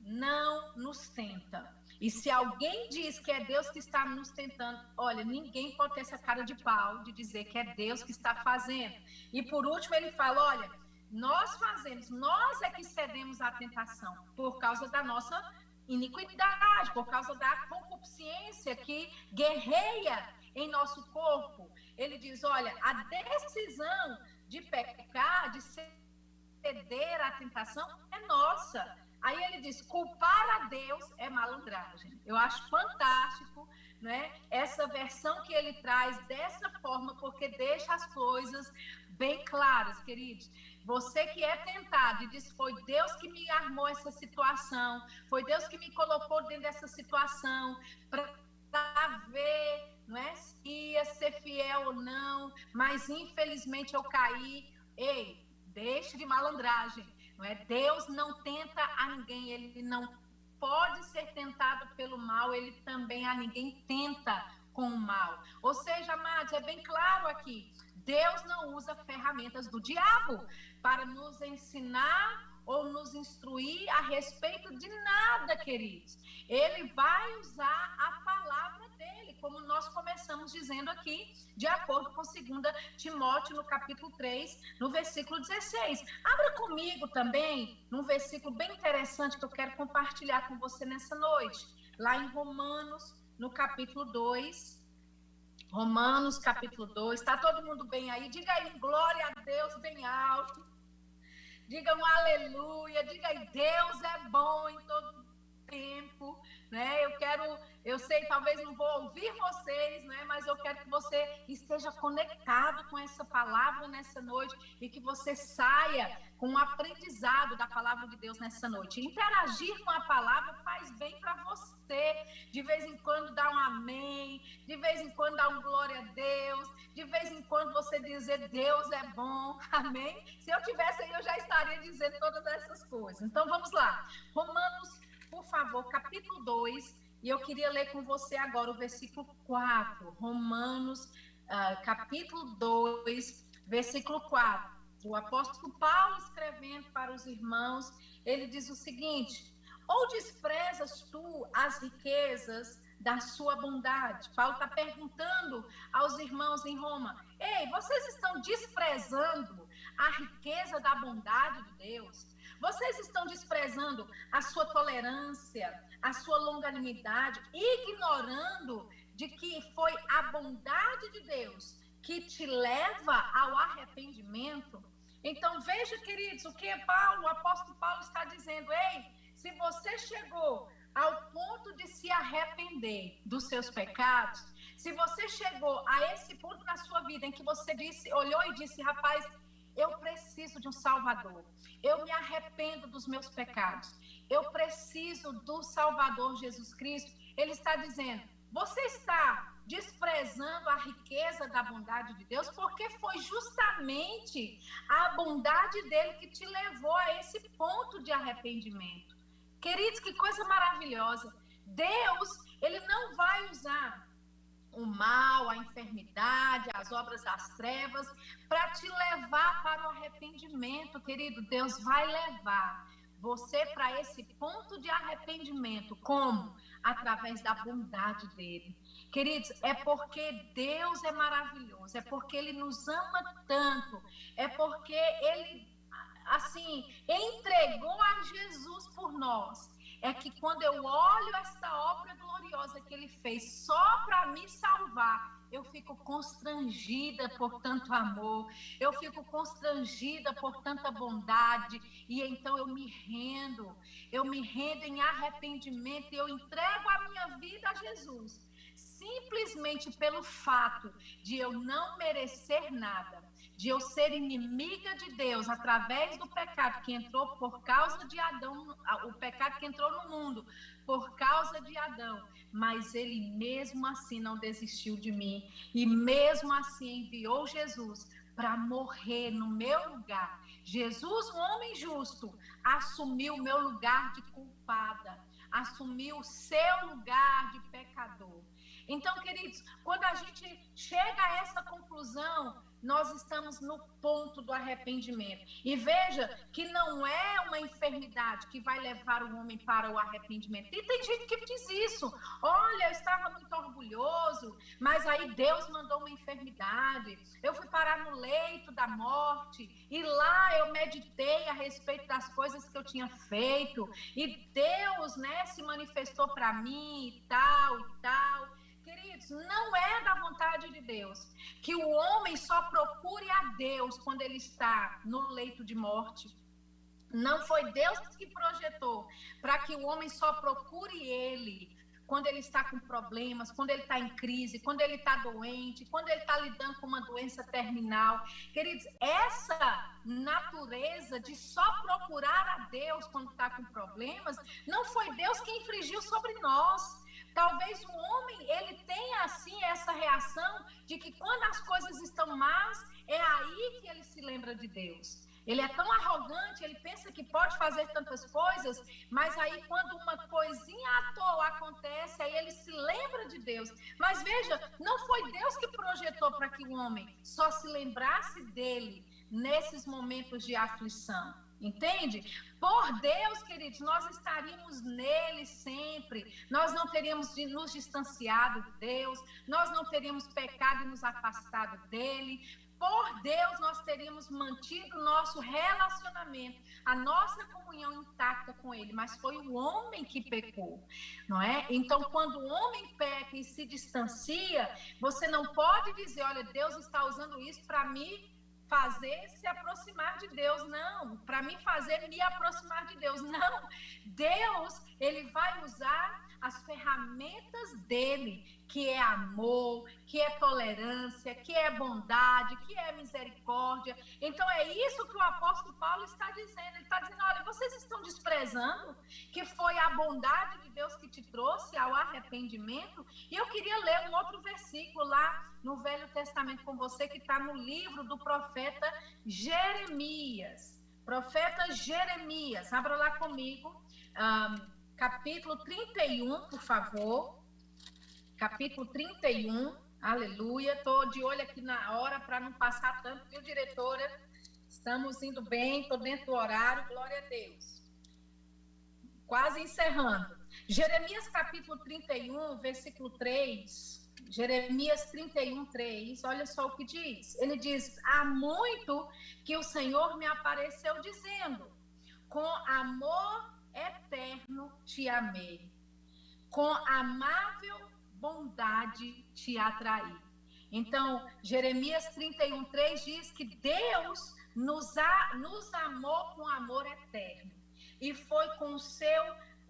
não nos tenta. E se alguém diz que é Deus que está nos tentando, olha, ninguém pode ter essa cara de pau de dizer que é Deus que está fazendo. E por último ele fala, olha, nós é que cedemos à tentação por causa da nossa iniquidade, por causa da concupiscência que guerreia em nosso corpo. Ele diz, olha, a decisão de pecar, de ceder à tentação é nossa. Aí ele diz, culpar a Deus é malandragem. Eu acho fantástico, né, essa versão que ele traz dessa forma, porque deixa as coisas bem claras, queridos. Você que é tentado e diz, foi Deus que me armou essa situação, foi Deus que me colocou dentro dessa situação, para ver, não é, se ia ser fiel ou não, mas infelizmente eu caí. Ei, deixe de malandragem, não é? Deus não tenta a ninguém, ele não pode ser tentado pelo mal, ele também a ninguém tenta com o mal. Ou seja, amados, é bem claro aqui, Deus não usa ferramentas do diabo para nos ensinar ou nos instruir a respeito de nada, queridos. Ele vai usar a palavra dele, como nós começamos dizendo aqui, de acordo com 2 Timóteo, no capítulo 3, no versículo 16. Abra comigo também, num versículo bem interessante que eu quero compartilhar com você nessa noite, lá em Romanos, no capítulo 2, Romanos, capítulo 2, está todo mundo bem aí? Diga aí, glória a Deus, bem alto. Diga um aleluia, diga aí, Deus é bom em todo tempo, né? Eu sei, talvez não vou ouvir vocês, né? Mas eu quero que você esteja conectado com essa palavra nessa noite e que você saia com um aprendizado da palavra de Deus nessa noite. Interagir com a palavra faz bem para você. De vez em quando dá um amém, de vez em quando dá um glória a Deus, de vez em quando você dizer Deus é bom, amém? Se eu tivesse aí, eu já estaria dizendo todas essas coisas. Então vamos lá, Romanos, por favor, capítulo 2, e eu queria ler com você agora o versículo 4, Romanos, capítulo 2, versículo 4. o apóstolo Paulo escrevendo para os irmãos, ele diz o seguinte: ou desprezas tu as riquezas da sua bondade? Paulo está perguntando aos irmãos em Roma: ei, vocês estão desprezando a riqueza da bondade de Deus? Vocês estão desprezando a sua tolerância, a sua longanimidade, ignorando de que foi a bondade de Deus que te leva ao arrependimento? Então veja, queridos, o que o apóstolo Paulo está dizendo: ei, se você chegou ao ponto de se arrepender dos seus pecados, se você chegou a esse ponto na sua vida em que você olhou e disse: rapaz, eu preciso de um Salvador, eu me arrependo dos meus pecados, eu preciso do Salvador Jesus Cristo, ele está dizendo: você está desprezando a riqueza da bondade de Deus, porque foi justamente a bondade dele que te levou a esse ponto de arrependimento. Queridos, que coisa maravilhosa. Deus, ele não vai usar o mal, a enfermidade, as obras das trevas para te levar para o arrependimento, querido. Deus vai levar você para esse ponto de arrependimento. Como? Através da bondade dele. Queridos, é porque Deus é maravilhoso, é porque ele nos ama tanto, é porque ele, assim, entregou a Jesus por nós. É que quando eu olho esta obra gloriosa que ele fez só para me salvar, eu fico constrangida por tanto amor, eu fico constrangida por tanta bondade, e então eu me rendo em arrependimento, e eu entrego a minha vida a Jesus, simplesmente pelo fato de eu não merecer nada, de eu ser inimiga de Deus através do pecado que entrou por causa de Adão, o pecado que entrou no mundo por causa de Adão, mas ele mesmo assim não desistiu de mim, e mesmo assim enviou Jesus para morrer no meu lugar. Jesus, um homem justo, assumiu o meu lugar de culpada, assumiu o seu lugar de pecador. Então, queridos, quando a gente chega a essa conclusão, nós estamos no ponto do arrependimento. E veja que não é uma enfermidade que vai levar o homem para o arrependimento. E tem gente que diz isso: olha, eu estava muito orgulhoso, mas aí Deus mandou uma enfermidade, eu fui parar no leito da morte, e lá eu meditei a respeito das coisas que eu tinha feito, e Deus, né, se manifestou para mim e tal e tal. Queridos, não é da vontade de Deus que o homem só procure a Deus quando ele está no leito de morte. Não foi Deus que projetou para que o homem só procure ele quando ele está com problemas, quando ele está em crise, quando ele está doente, quando ele está lidando com uma doença terminal. Queridos, essa natureza de só procurar a Deus quando está com problemas, não foi Deus que infringiu sobre nós. Talvez o homem, ele tenha assim essa reação de que quando as coisas estão más, é aí que ele se lembra de Deus. Ele é tão arrogante, ele pensa que pode fazer tantas coisas, mas aí quando uma coisinha à toa acontece, aí ele se lembra de Deus. Mas veja, não foi Deus que projetou para que o homem só se lembrasse dele nesses momentos de aflição. Entende? Por Deus, queridos, nós estaríamos nele sempre, nós não teríamos nos distanciado de Deus, nós não teríamos pecado e nos afastado dele. Por Deus, nós teríamos mantido o nosso relacionamento, a nossa comunhão intacta com ele, mas foi o homem que pecou, não é? Então, quando o homem peca e se distancia, você não pode dizer: olha, Deus está usando isso para me fazer se aproximar de Deus. Não, para mim fazer me aproximar de Deus. Não, Deus, ele vai usar as ferramentas dele, que é amor, que é tolerância, que é bondade, que é misericórdia. Então é isso que o apóstolo Paulo está dizendo. Ele está dizendo: olha, vocês estão desprezando que foi a bondade de Deus que te trouxe ao arrependimento. E eu queria ler um outro versículo lá no Velho Testamento com você, que está no livro do profeta Jeremias. Profeta Jeremias, abra lá comigo, capítulo 31, por favor. Capítulo 31, aleluia. Estou de olho aqui na hora para não passar tanto, viu, diretora? Estamos indo bem, estou dentro do horário, glória a Deus. Quase encerrando. Jeremias capítulo 31, versículo 3. Jeremias 31, 3. Olha só o que diz. Ele diz: há muito que o Senhor me apareceu dizendo, com amor eterno te amei, com amável bondade te atraí. Então, Jeremias 31, 3 diz que Deus nos amou com amor eterno. E foi com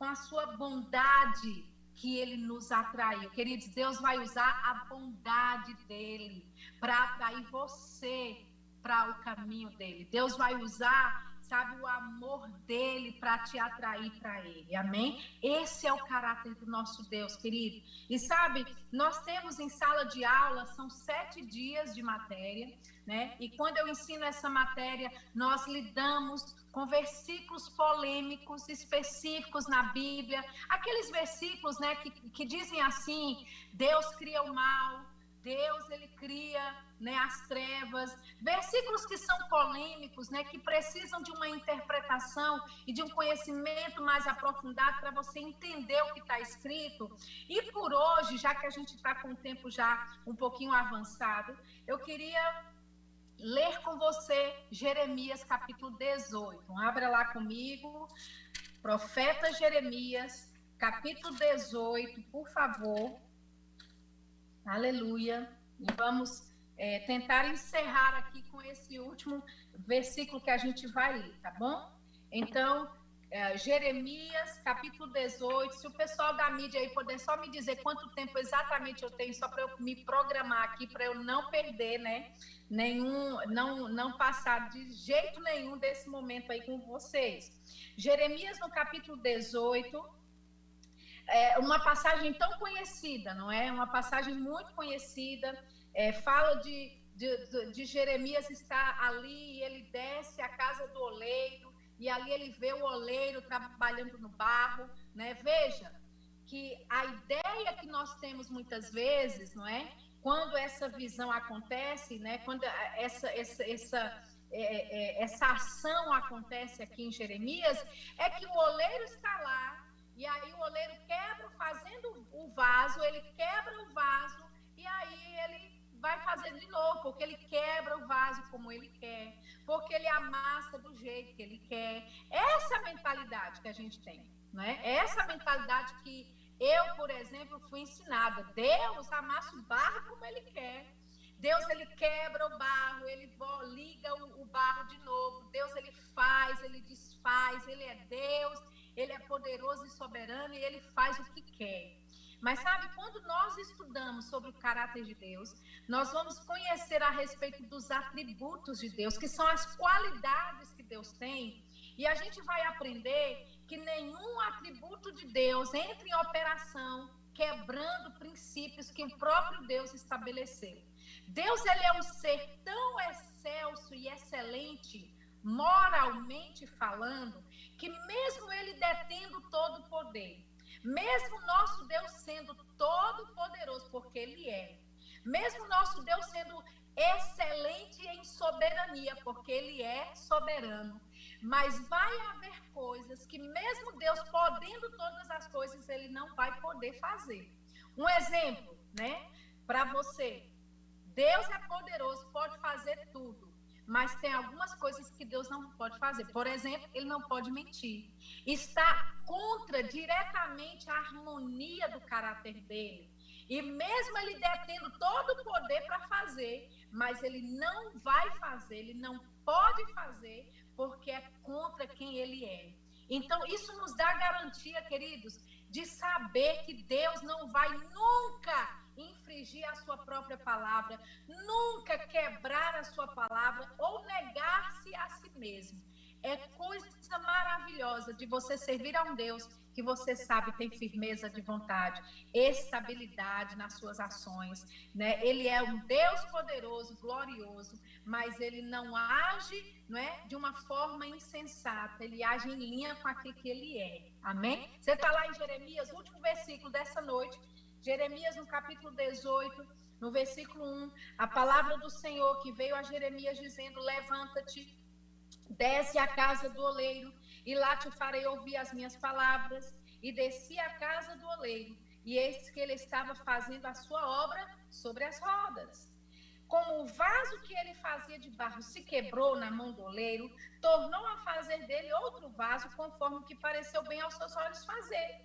a sua bondade que ele nos atraiu. Queridos, Deus vai usar a bondade dele para atrair você para o caminho dele. Deus vai usar, sabe, o amor dele para te atrair para ele, amém? Esse é o caráter do nosso Deus, querido. E sabe, nós temos em sala de aula, são 7 dias de matéria, né? E quando eu ensino essa matéria, nós lidamos com versículos polêmicos, específicos na Bíblia, aqueles versículos, né, que dizem assim: Deus cria o mal, Deus, ele cria, né, as trevas, versículos que são polêmicos, né, que precisam de uma interpretação e de um conhecimento mais aprofundado para você entender o que está escrito. E por hoje, já que a gente está com o tempo já um pouquinho avançado, eu queria ler com você Jeremias capítulo 18. Abra lá comigo, profeta Jeremias, capítulo 18, por favor. Aleluia. E vamos tentar encerrar aqui com esse último versículo que a gente vai ler, tá bom? Então, Jeremias, capítulo 18. Se o pessoal da mídia aí puder só me dizer quanto tempo exatamente eu tenho, só para eu me programar aqui, para eu não perder, né? Não passar de jeito nenhum desse momento aí com vocês. Jeremias, no capítulo 18. Uma passagem tão conhecida, não é? Uma passagem muito conhecida, fala de Jeremias estar ali e ele desce à casa do oleiro, e ali ele vê o oleiro trabalhando no barro, né? Veja que a ideia que nós temos muitas vezes, não é? Quando essa visão acontece, né? Quando essa ação acontece aqui em Jeremias, é que o oleiro está lá. E aí o oleiro quebra, fazendo o vaso, ele quebra o vaso e aí ele vai fazer de novo, porque ele quebra o vaso como ele quer, porque ele amassa do jeito que ele quer. Essa é a mentalidade que a gente tem, não é? Essa mentalidade que eu, por exemplo, fui ensinada. Deus amassa o barro como ele quer. Deus, ele quebra o barro, ele liga o barro de novo. Deus, ele faz, ele desfaz, ele é Deus. Ele é poderoso e soberano e ele faz o que quer. Mas sabe, quando nós estudamos sobre o caráter de Deus, nós vamos conhecer a respeito dos atributos de Deus, que são as qualidades que Deus tem, e a gente vai aprender que nenhum atributo de Deus entra em operação quebrando princípios que o próprio Deus estabeleceu. Deus, ele é um ser tão excelso e excelente, moralmente falando, que mesmo ele detendo todo o poder, mesmo nosso Deus sendo todo poderoso, porque ele é, mesmo nosso Deus sendo excelente em soberania, porque ele é soberano, mas vai haver coisas que mesmo Deus podendo todas as coisas, ele não vai poder fazer. Um exemplo, né, para você: Deus é poderoso, pode fazer tudo, mas tem algumas coisas que Deus não pode fazer. Por exemplo, ele não pode mentir. Está contra diretamente a harmonia do caráter dele. E mesmo ele detendo todo o poder para fazer, mas ele não vai fazer, ele não pode fazer, porque é contra quem ele é. Então, isso nos dá garantia, queridos, de saber que Deus não vai nunca infringir a sua própria palavra, nunca quebrar a sua palavra ou negar-se a si mesmo. É coisa maravilhosa de você servir a um Deus que você sabe tem firmeza de vontade, estabilidade nas suas ações, né? Ele é um Deus poderoso, glorioso, mas ele não age, não é, de uma forma insensata, ele age em linha com aquilo que ele é. Amém? Você está lá em Jeremias, último versículo dessa noite, Jeremias no capítulo 18, no versículo 1, a palavra do Senhor que veio a Jeremias dizendo: levanta-te, desce à casa do oleiro, e lá te farei ouvir as minhas palavras. E desci à casa do oleiro, e eis que ele estava fazendo a sua obra sobre as rodas. Como o vaso que ele fazia de barro se quebrou na mão do oleiro, tornou a fazer dele outro vaso, conforme o que pareceu bem aos seus olhos fazer.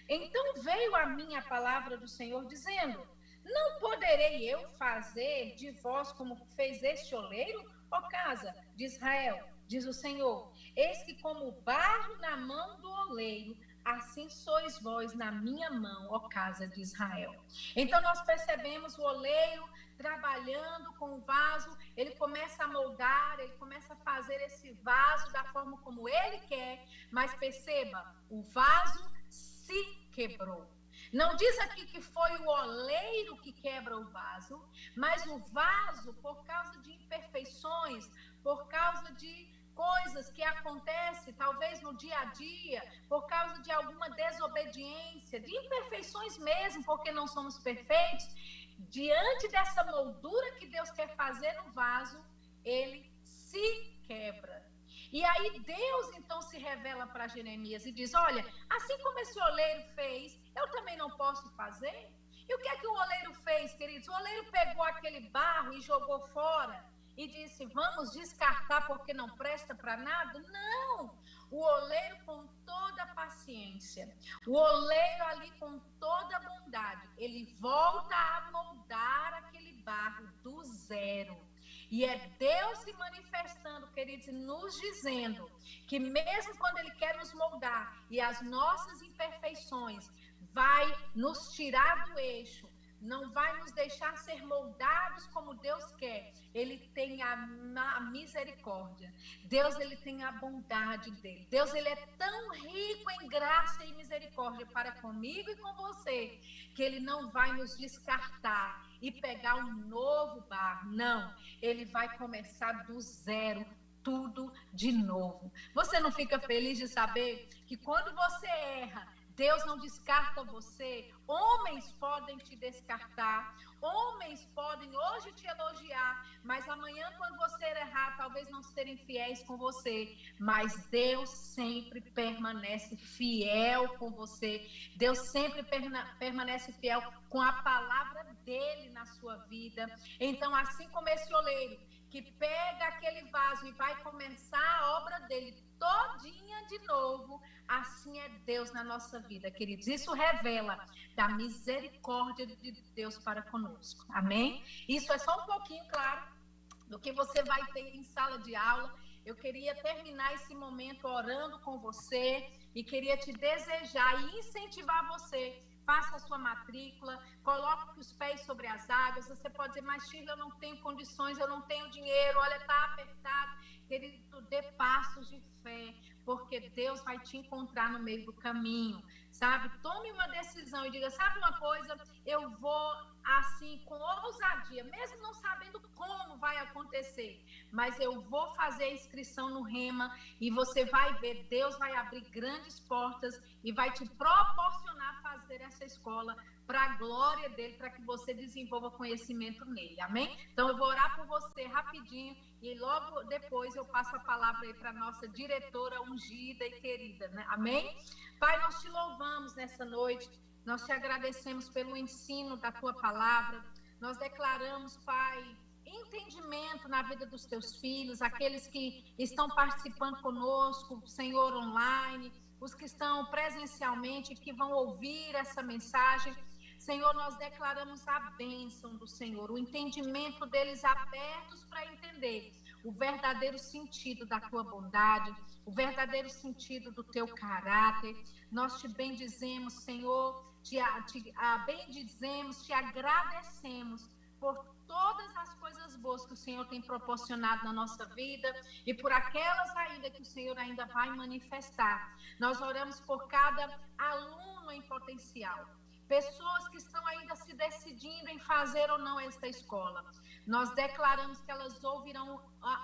Então veio a mim a palavra do Senhor, dizendo: não poderei eu fazer de vós como fez este oleiro, ó casa de Israel? Diz o Senhor: eis que como barro na mão do oleiro, assim sois vós na minha mão, ó casa de Israel. Então nós percebemos o oleiro trabalhando com o vaso, ele começa a moldar, ele começa a fazer esse vaso da forma como ele quer, mas perceba, o vaso se quebrou. Não diz aqui que foi o oleiro que quebra o vaso, mas o vaso, por causa de imperfeições, por causa de coisas que acontecem, talvez no dia a dia, por causa de alguma desobediência, de imperfeições mesmo, porque não somos perfeitos, diante dessa moldura que Deus quer fazer no vaso, ele se quebra. E aí Deus então se revela para Jeremias e diz: olha, assim como esse oleiro fez, eu também não posso fazer? E o que é que o oleiro fez, queridos? O oleiro pegou aquele barro e jogou fora e disse: vamos descartar porque não presta para nada? Não! O oleiro com toda a paciência, o oleiro ali com toda a bondade, ele volta a moldar aquele barro do zero. E é Deus se manifestando, queridos, e nos dizendo que mesmo quando ele quer nos moldar e as nossas imperfeições vai nos tirar do eixo, não vai nos deixar ser moldados como Deus quer. Ele tem a misericórdia. Deus, ele tem a bondade dele. Deus, ele é tão rico em graça e misericórdia para comigo e com você, que ele não vai nos descartar e pegar um novo barro. Não, ele vai começar do zero, tudo de novo. Você não fica feliz de saber que quando você erra, Deus não descarta você? Homens podem te descartar, homens podem hoje te elogiar, mas amanhã, quando você errar, talvez não serem fiéis com você. Mas Deus sempre permanece fiel com você. Deus sempre permanece fiel com a palavra dele na sua vida. Então, assim como esse oleiro que pega aquele vaso e vai começar a obra dele todinha de novo, assim é Deus na nossa vida, queridos. Isso revela da misericórdia de Deus para conosco. Amém? Isso é só um pouquinho, claro, do que você vai ter em sala de aula. Eu queria terminar esse momento orando com você e queria te desejar e incentivar você. Faça a sua matrícula, coloque os pés sobre as águas. Você pode dizer: mas Shirley, eu não tenho condições, eu não tenho dinheiro, olha, está apertado. Querido, dê passos de fé, porque Deus vai te encontrar no meio do caminho, sabe? Tome uma decisão e diga: sabe uma coisa, eu vou assim, com ousadia, mesmo não sabendo como vai acontecer, mas eu vou fazer a inscrição no Rema e você vai ver, Deus vai abrir grandes portas e vai te proporcionar fazer essa escola para a glória dele, para que você desenvolva conhecimento nele, amém? Então eu vou orar por você rapidinho e logo depois eu passo a palavra aí para a nossa diretora ungida e querida, né? Amém? Pai, nós te louvamos nessa noite, nós te agradecemos pelo ensino da tua palavra, nós declaramos, Pai, entendimento na vida dos teus filhos, aqueles que estão participando conosco, Senhor, online, os que estão presencialmente, que vão ouvir essa mensagem. Senhor, nós declaramos a bênção do Senhor, o entendimento deles abertos para entender o verdadeiro sentido da tua bondade, o verdadeiro sentido do teu caráter. Nós te bendizemos, Senhor, te bendizemos, te agradecemos por todas as coisas boas que o Senhor tem proporcionado na nossa vida e por aquelas ainda que o Senhor ainda vai manifestar. Nós oramos por cada aluno em potencial, pessoas que estão ainda se decidindo em fazer ou não esta escola. Nós declaramos que elas ouvirão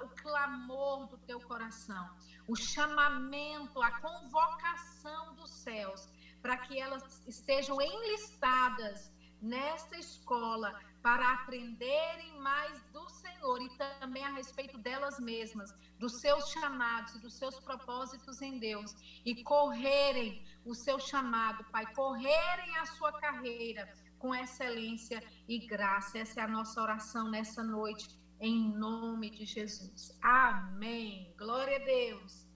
o clamor do teu coração, o chamamento, a convocação dos céus, para que elas estejam enlistadas nesta escola para aprenderem mais do Senhor e também a respeito delas mesmas, dos seus chamados e dos seus propósitos em Deus, e correrem o seu chamado, Pai, correrem a sua carreira com excelência e graça. Essa é a nossa oração nessa noite, em nome de Jesus. Amém. Glória a Deus.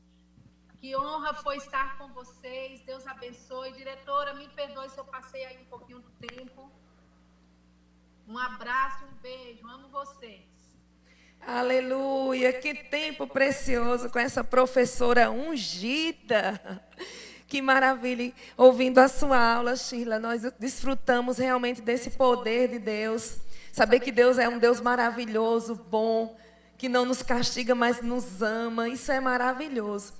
Que honra foi estar com vocês. Deus abençoe. Diretora, me perdoe se eu passei aí um pouquinho do tempo. Um abraço, um beijo. Amo vocês. Aleluia. Que tempo precioso com essa professora ungida. Que maravilha. Ouvindo a sua aula, Sheila, nós desfrutamos realmente desse poder de Deus. Saber que Deus é um Deus maravilhoso, bom, que não nos castiga, mas nos ama. Isso é maravilhoso.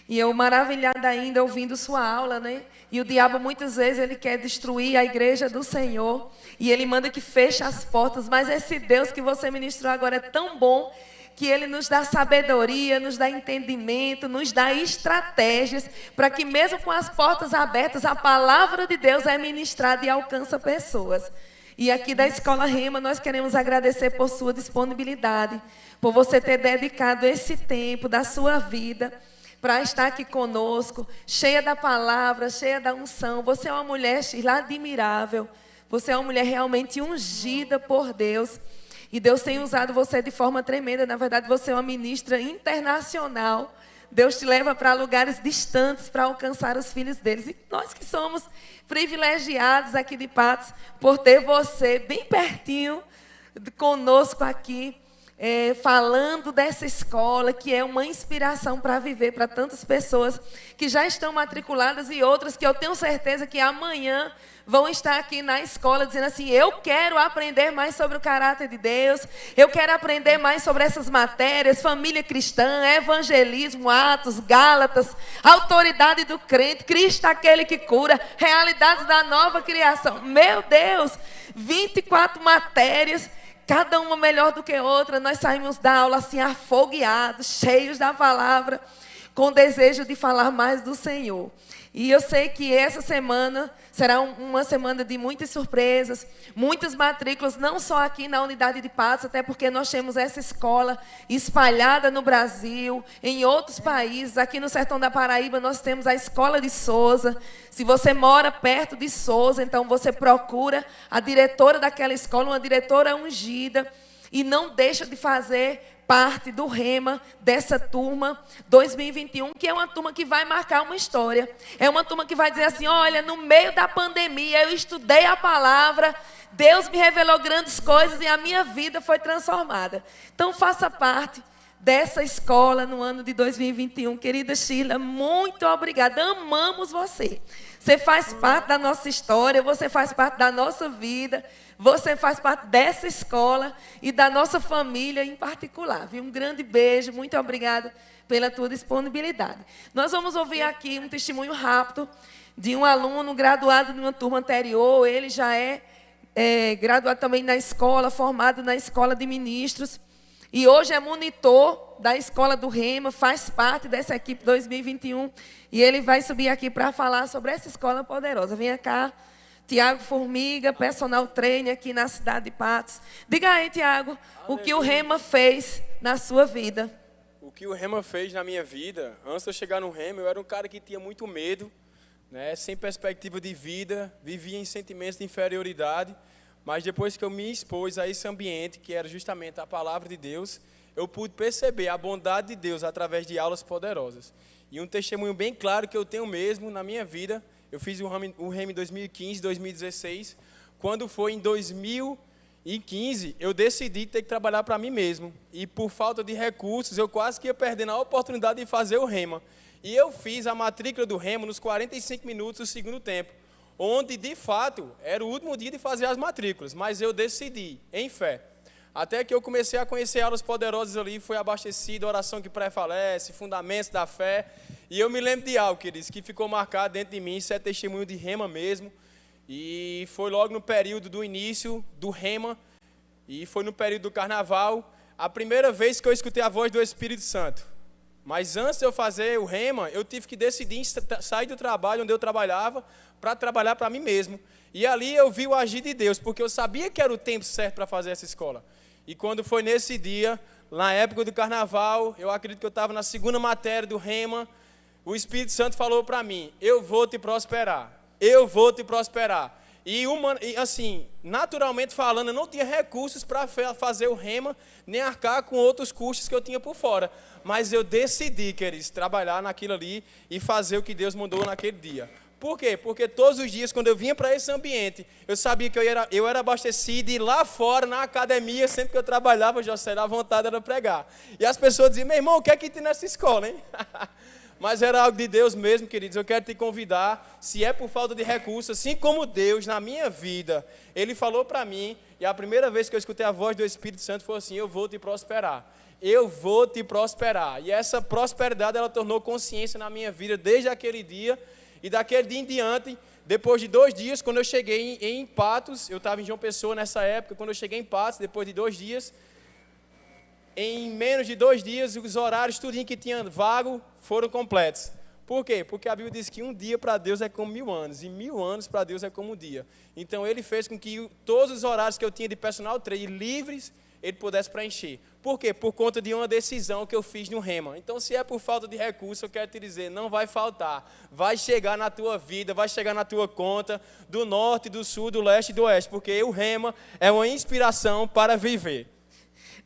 E eu maravilhada ainda ouvindo sua aula, né? E o diabo muitas vezes ele quer destruir a igreja do Senhor. E ele manda que feche as portas. Mas esse Deus que você ministrou agora é tão bom que ele nos dá sabedoria, nos dá entendimento, nos dá estratégias para que mesmo com as portas abertas, a palavra de Deus é ministrada e alcança pessoas. E aqui da Escola Rema nós queremos agradecer por sua disponibilidade, por você ter dedicado esse tempo da sua vida para estar aqui conosco, cheia da palavra, cheia da unção. Você é uma mulher, Sheila, admirável. Você é uma mulher realmente ungida por Deus. E Deus tem usado você de forma tremenda. Na verdade, você é uma ministra internacional. Deus te leva para lugares distantes para alcançar os filhos deles. E nós que somos privilegiados aqui de Patos por ter você bem pertinho conosco aqui. Falando dessa escola, que é uma inspiração para viver para tantas pessoas que já estão matriculadas e outras que eu tenho certeza que amanhã vão estar aqui na escola dizendo assim: eu quero aprender mais sobre o caráter de Deus, eu quero aprender mais sobre essas matérias, família cristã, evangelismo, Atos, Gálatas, autoridade do crente, Cristo aquele que cura, realidades da nova criação. Meu Deus, 24 matérias, cada uma melhor do que outra. Nós saímos da aula assim afogueados, cheios da palavra, com desejo de falar mais do Senhor. E eu sei que essa semana será uma semana de muitas surpresas, muitas matrículas, não só aqui na unidade de Patos, até porque nós temos essa escola espalhada no Brasil, em outros países. Aqui no sertão da Paraíba nós temos a Escola de Souza. Se você mora perto de Souza, então você procura a diretora daquela escola, uma diretora ungida, e não deixa de fazer parte do Rema dessa turma 2021, que é uma turma que vai marcar uma história. É uma turma que vai dizer assim: olha, no meio da pandemia eu estudei a palavra, Deus me revelou grandes coisas e a minha vida foi transformada. Então faça parte dessa escola no ano de 2021. Querida Sheila, muito obrigada. Amamos você. Você faz parte da nossa história, você faz parte da nossa vida, você faz parte dessa escola e da nossa família em particular. Viu? Um grande beijo, muito obrigada pela tua disponibilidade. Nós vamos ouvir aqui um testemunho rápido de um aluno graduado de uma turma anterior. Ele já é graduado também na escola, formado na escola de ministros. E hoje é monitor da escola do Rema, faz parte dessa equipe 2021. E ele vai subir aqui para falar sobre essa escola poderosa. Venha cá, Tiago Formiga, personal trainer aqui na cidade de Patos. Diga aí, Tiago, o que o Rema fez na sua vida. O que o Rema fez na minha vida, antes de eu chegar no Rema, eu era um cara que tinha muito medo, né, sem perspectiva de vida, vivia em sentimentos de inferioridade. Mas depois que eu me expus a esse ambiente, que era justamente a palavra de Deus, eu pude perceber a bondade de Deus através de aulas poderosas. E um testemunho bem claro que eu tenho mesmo na minha vida, eu fiz o Rema em 2015, 2016. Quando foi em 2015, eu decidi ter que trabalhar para mim mesmo. E por falta de recursos, eu quase que ia perdendo a oportunidade de fazer o Rema. E eu fiz a matrícula do Rema nos 45 minutos do segundo tempo, onde, de fato, era o último dia de fazer as matrículas, mas eu decidi, em fé. Até que eu comecei a conhecer aulas poderosas ali, foi abastecido, oração que prevalece, fundamentos da fé. E eu me lembro de algo, queridos, que ficou marcado dentro de mim, isso é testemunho de Rema mesmo. E foi logo no período do início do Rema, e foi no período do carnaval, a primeira vez que eu escutei a voz do Espírito Santo. Mas antes de eu fazer o rema, eu tive que decidir sair do trabalho onde eu trabalhava para trabalhar para mim mesmo. E ali eu vi o agir de Deus, porque eu sabia que era o tempo certo para fazer essa escola. E quando foi nesse dia, na época do carnaval, eu acredito que eu estava na segunda matéria do rema, o Espírito Santo falou para mim: eu vou te prosperar, eu vou te prosperar. E assim, naturalmente falando, eu não tinha recursos para fazer o rema, nem arcar com outros custos que eu tinha por fora. Mas eu decidi, queridos, trabalhar naquilo ali e fazer o que Deus mandou naquele dia. Por quê? Porque todos os dias, quando eu vinha para esse ambiente, eu sabia que eu era abastecido, e lá fora, na academia, sempre que eu trabalhava, José, a vontade era pregar. E as pessoas diziam: meu irmão, o que é que tem nessa escola, hein? Mas era algo de Deus mesmo, queridos. Eu quero te convidar, se é por falta de recursos, assim como Deus na minha vida, Ele falou para mim, e a primeira vez que eu escutei a voz do Espírito Santo foi assim: eu vou te prosperar. Eu vou te prosperar. E essa prosperidade, ela tornou consciência na minha vida desde aquele dia. E daquele dia em diante, depois de 2 dias, quando eu cheguei em Patos, eu estava em João Pessoa nessa época, quando eu cheguei em Patos, depois de 2 dias, em menos de 2 dias, os horários, tudinho que tinha vago, foram completos. Por quê? Porque a Bíblia diz que um dia para Deus é como 1000 anos, e 1000 anos para Deus é como um dia. Então, Ele fez com que todos os horários que eu tinha de personal trainer livres, Ele pudesse preencher. Por quê? Por conta de uma decisão que eu fiz no rema. Então, se é por falta de recurso, eu quero te dizer, não vai faltar. Vai chegar na tua vida, vai chegar na tua conta, do norte, do sul, do leste e do oeste. Porque o rema é uma inspiração para viver.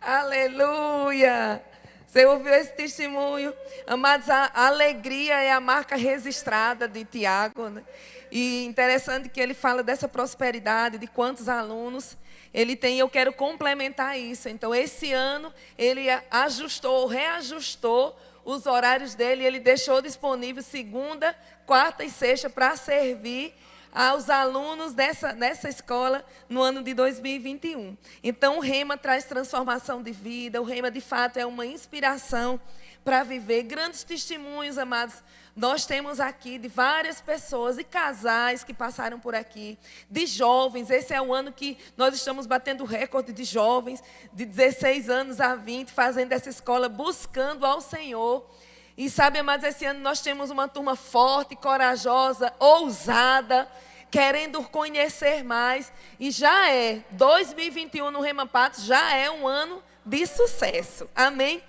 Aleluia! Você ouviu esse testemunho? Amados, a alegria é a marca registrada de Tiago, né? E interessante que ele fala dessa prosperidade, de quantos alunos ele tem. Eu quero complementar isso. Então, esse ano, ele reajustou os horários dele. Ele deixou disponível segunda, quarta e sexta para servir aos alunos dessa escola no ano de 2021. Então, o rema traz transformação de vida. O rema, de fato, é uma inspiração para viver. Grandes testemunhos, amados, nós temos aqui de várias pessoas e casais que passaram por aqui, de jovens. Esse é o ano que nós estamos batendo o recorde de jovens, de 16 anos a 20, fazendo essa escola, buscando ao Senhor. E sabe, amados, esse ano nós temos uma turma forte, corajosa, ousada, querendo conhecer mais. E já 2021 no Rema Patos, já é um ano de sucesso. Amém?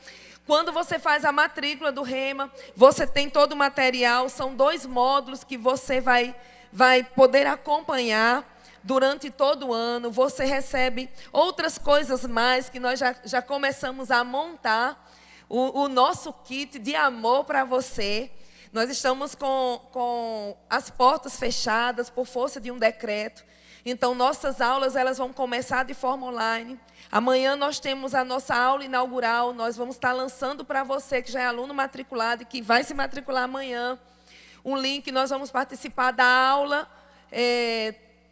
Quando você faz a matrícula do Rema, você tem todo o material. São 2 módulos que você vai poder acompanhar durante todo o ano. Você recebe outras coisas mais que nós já começamos a montar. O nosso kit de amor para você. Nós estamos com as portas fechadas por força de um decreto. Então, nossas aulas elas vão começar de forma online. Amanhã nós temos a nossa aula inaugural. Nós vamos estar lançando para você que já é aluno matriculado e que vai se matricular amanhã um link. Nós vamos participar da aula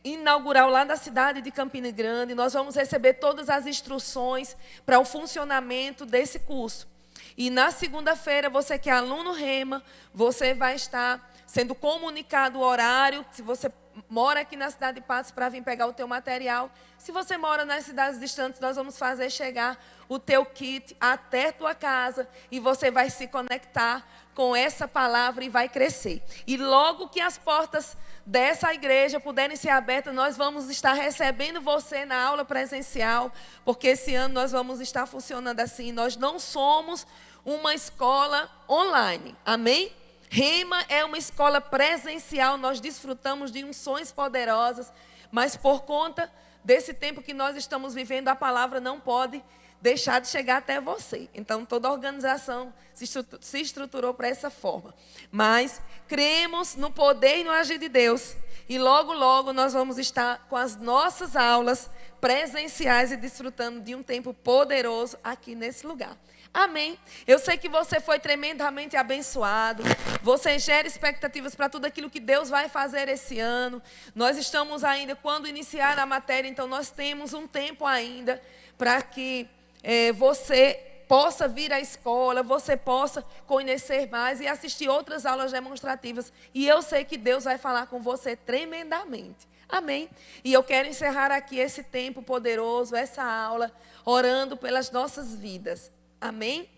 inaugural lá da cidade de Campina Grande. Nós vamos receber todas as instruções para o funcionamento desse curso. E na segunda-feira, você que é aluno Rema, você vai estar sendo comunicado o horário. Se você mora aqui na cidade de Patos para vir pegar o teu material. Se você mora nas cidades distantes, nós vamos fazer chegar o teu kit até tua casa. E você vai se conectar com essa palavra e vai crescer. E logo que as portas dessa igreja puderem ser abertas, nós vamos estar recebendo você na aula presencial, porque esse ano nós vamos estar funcionando assim. Nós não somos uma escola online, amém? Rema é uma escola presencial, nós desfrutamos de unções poderosas, mas por conta desse tempo que nós estamos vivendo, a palavra não pode deixar de chegar até você. Então, toda a organização se estruturou para essa forma. Mas cremos no poder e no agir de Deus. E logo, logo, nós vamos estar com as nossas aulas presenciais e desfrutando de um tempo poderoso aqui nesse lugar. Amém? Eu sei que você foi tremendamente abençoado. Você gera expectativas para tudo aquilo que Deus vai fazer esse ano. Nós estamos ainda, quando iniciar a matéria, então nós temos um tempo ainda para que você possa vir à escola, você possa conhecer mais e assistir outras aulas demonstrativas. E eu sei que Deus vai falar com você tremendamente. Amém? E eu quero encerrar aqui esse tempo poderoso, essa aula, orando pelas nossas vidas. Amém?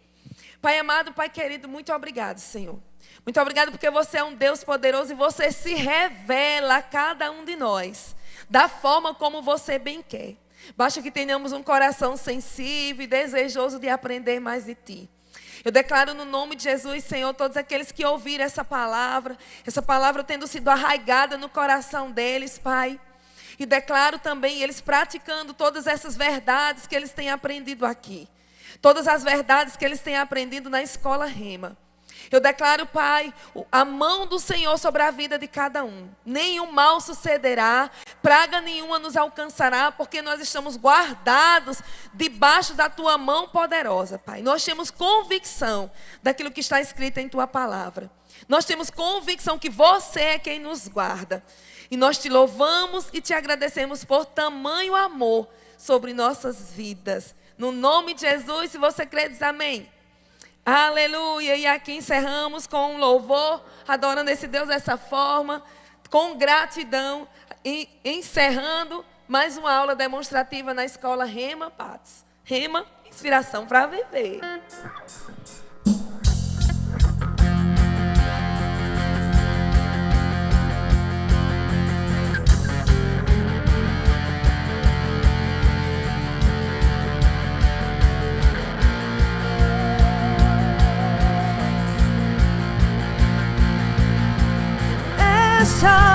Pai amado, Pai querido, muito obrigado, Senhor. Muito obrigado porque você é um Deus poderoso e você se revela a cada um de nós, da forma como você bem quer. Basta que tenhamos um coração sensível e desejoso de aprender mais de Ti. Eu declaro no nome de Jesus, Senhor, todos aqueles que ouviram essa palavra tendo sido arraigada no coração deles, Pai. E declaro também eles praticando todas essas verdades que eles têm aprendido aqui. Todas as verdades que eles têm aprendido na escola Rema. Eu declaro, Pai, a mão do Senhor sobre a vida de cada um. Nenhum mal sucederá, praga nenhuma nos alcançará, porque nós estamos guardados debaixo da Tua mão poderosa, Pai. Nós temos convicção daquilo que está escrito em Tua palavra. Nós temos convicção que você é quem nos guarda. E nós Te louvamos e Te agradecemos por tamanho amor sobre nossas vidas. No nome de Jesus, se você crê, diz amém. Aleluia, e aqui encerramos com um louvor, adorando esse Deus dessa forma, com gratidão, e encerrando mais uma aula demonstrativa na escola Rema Patos. Rema, inspiração para viver. Essa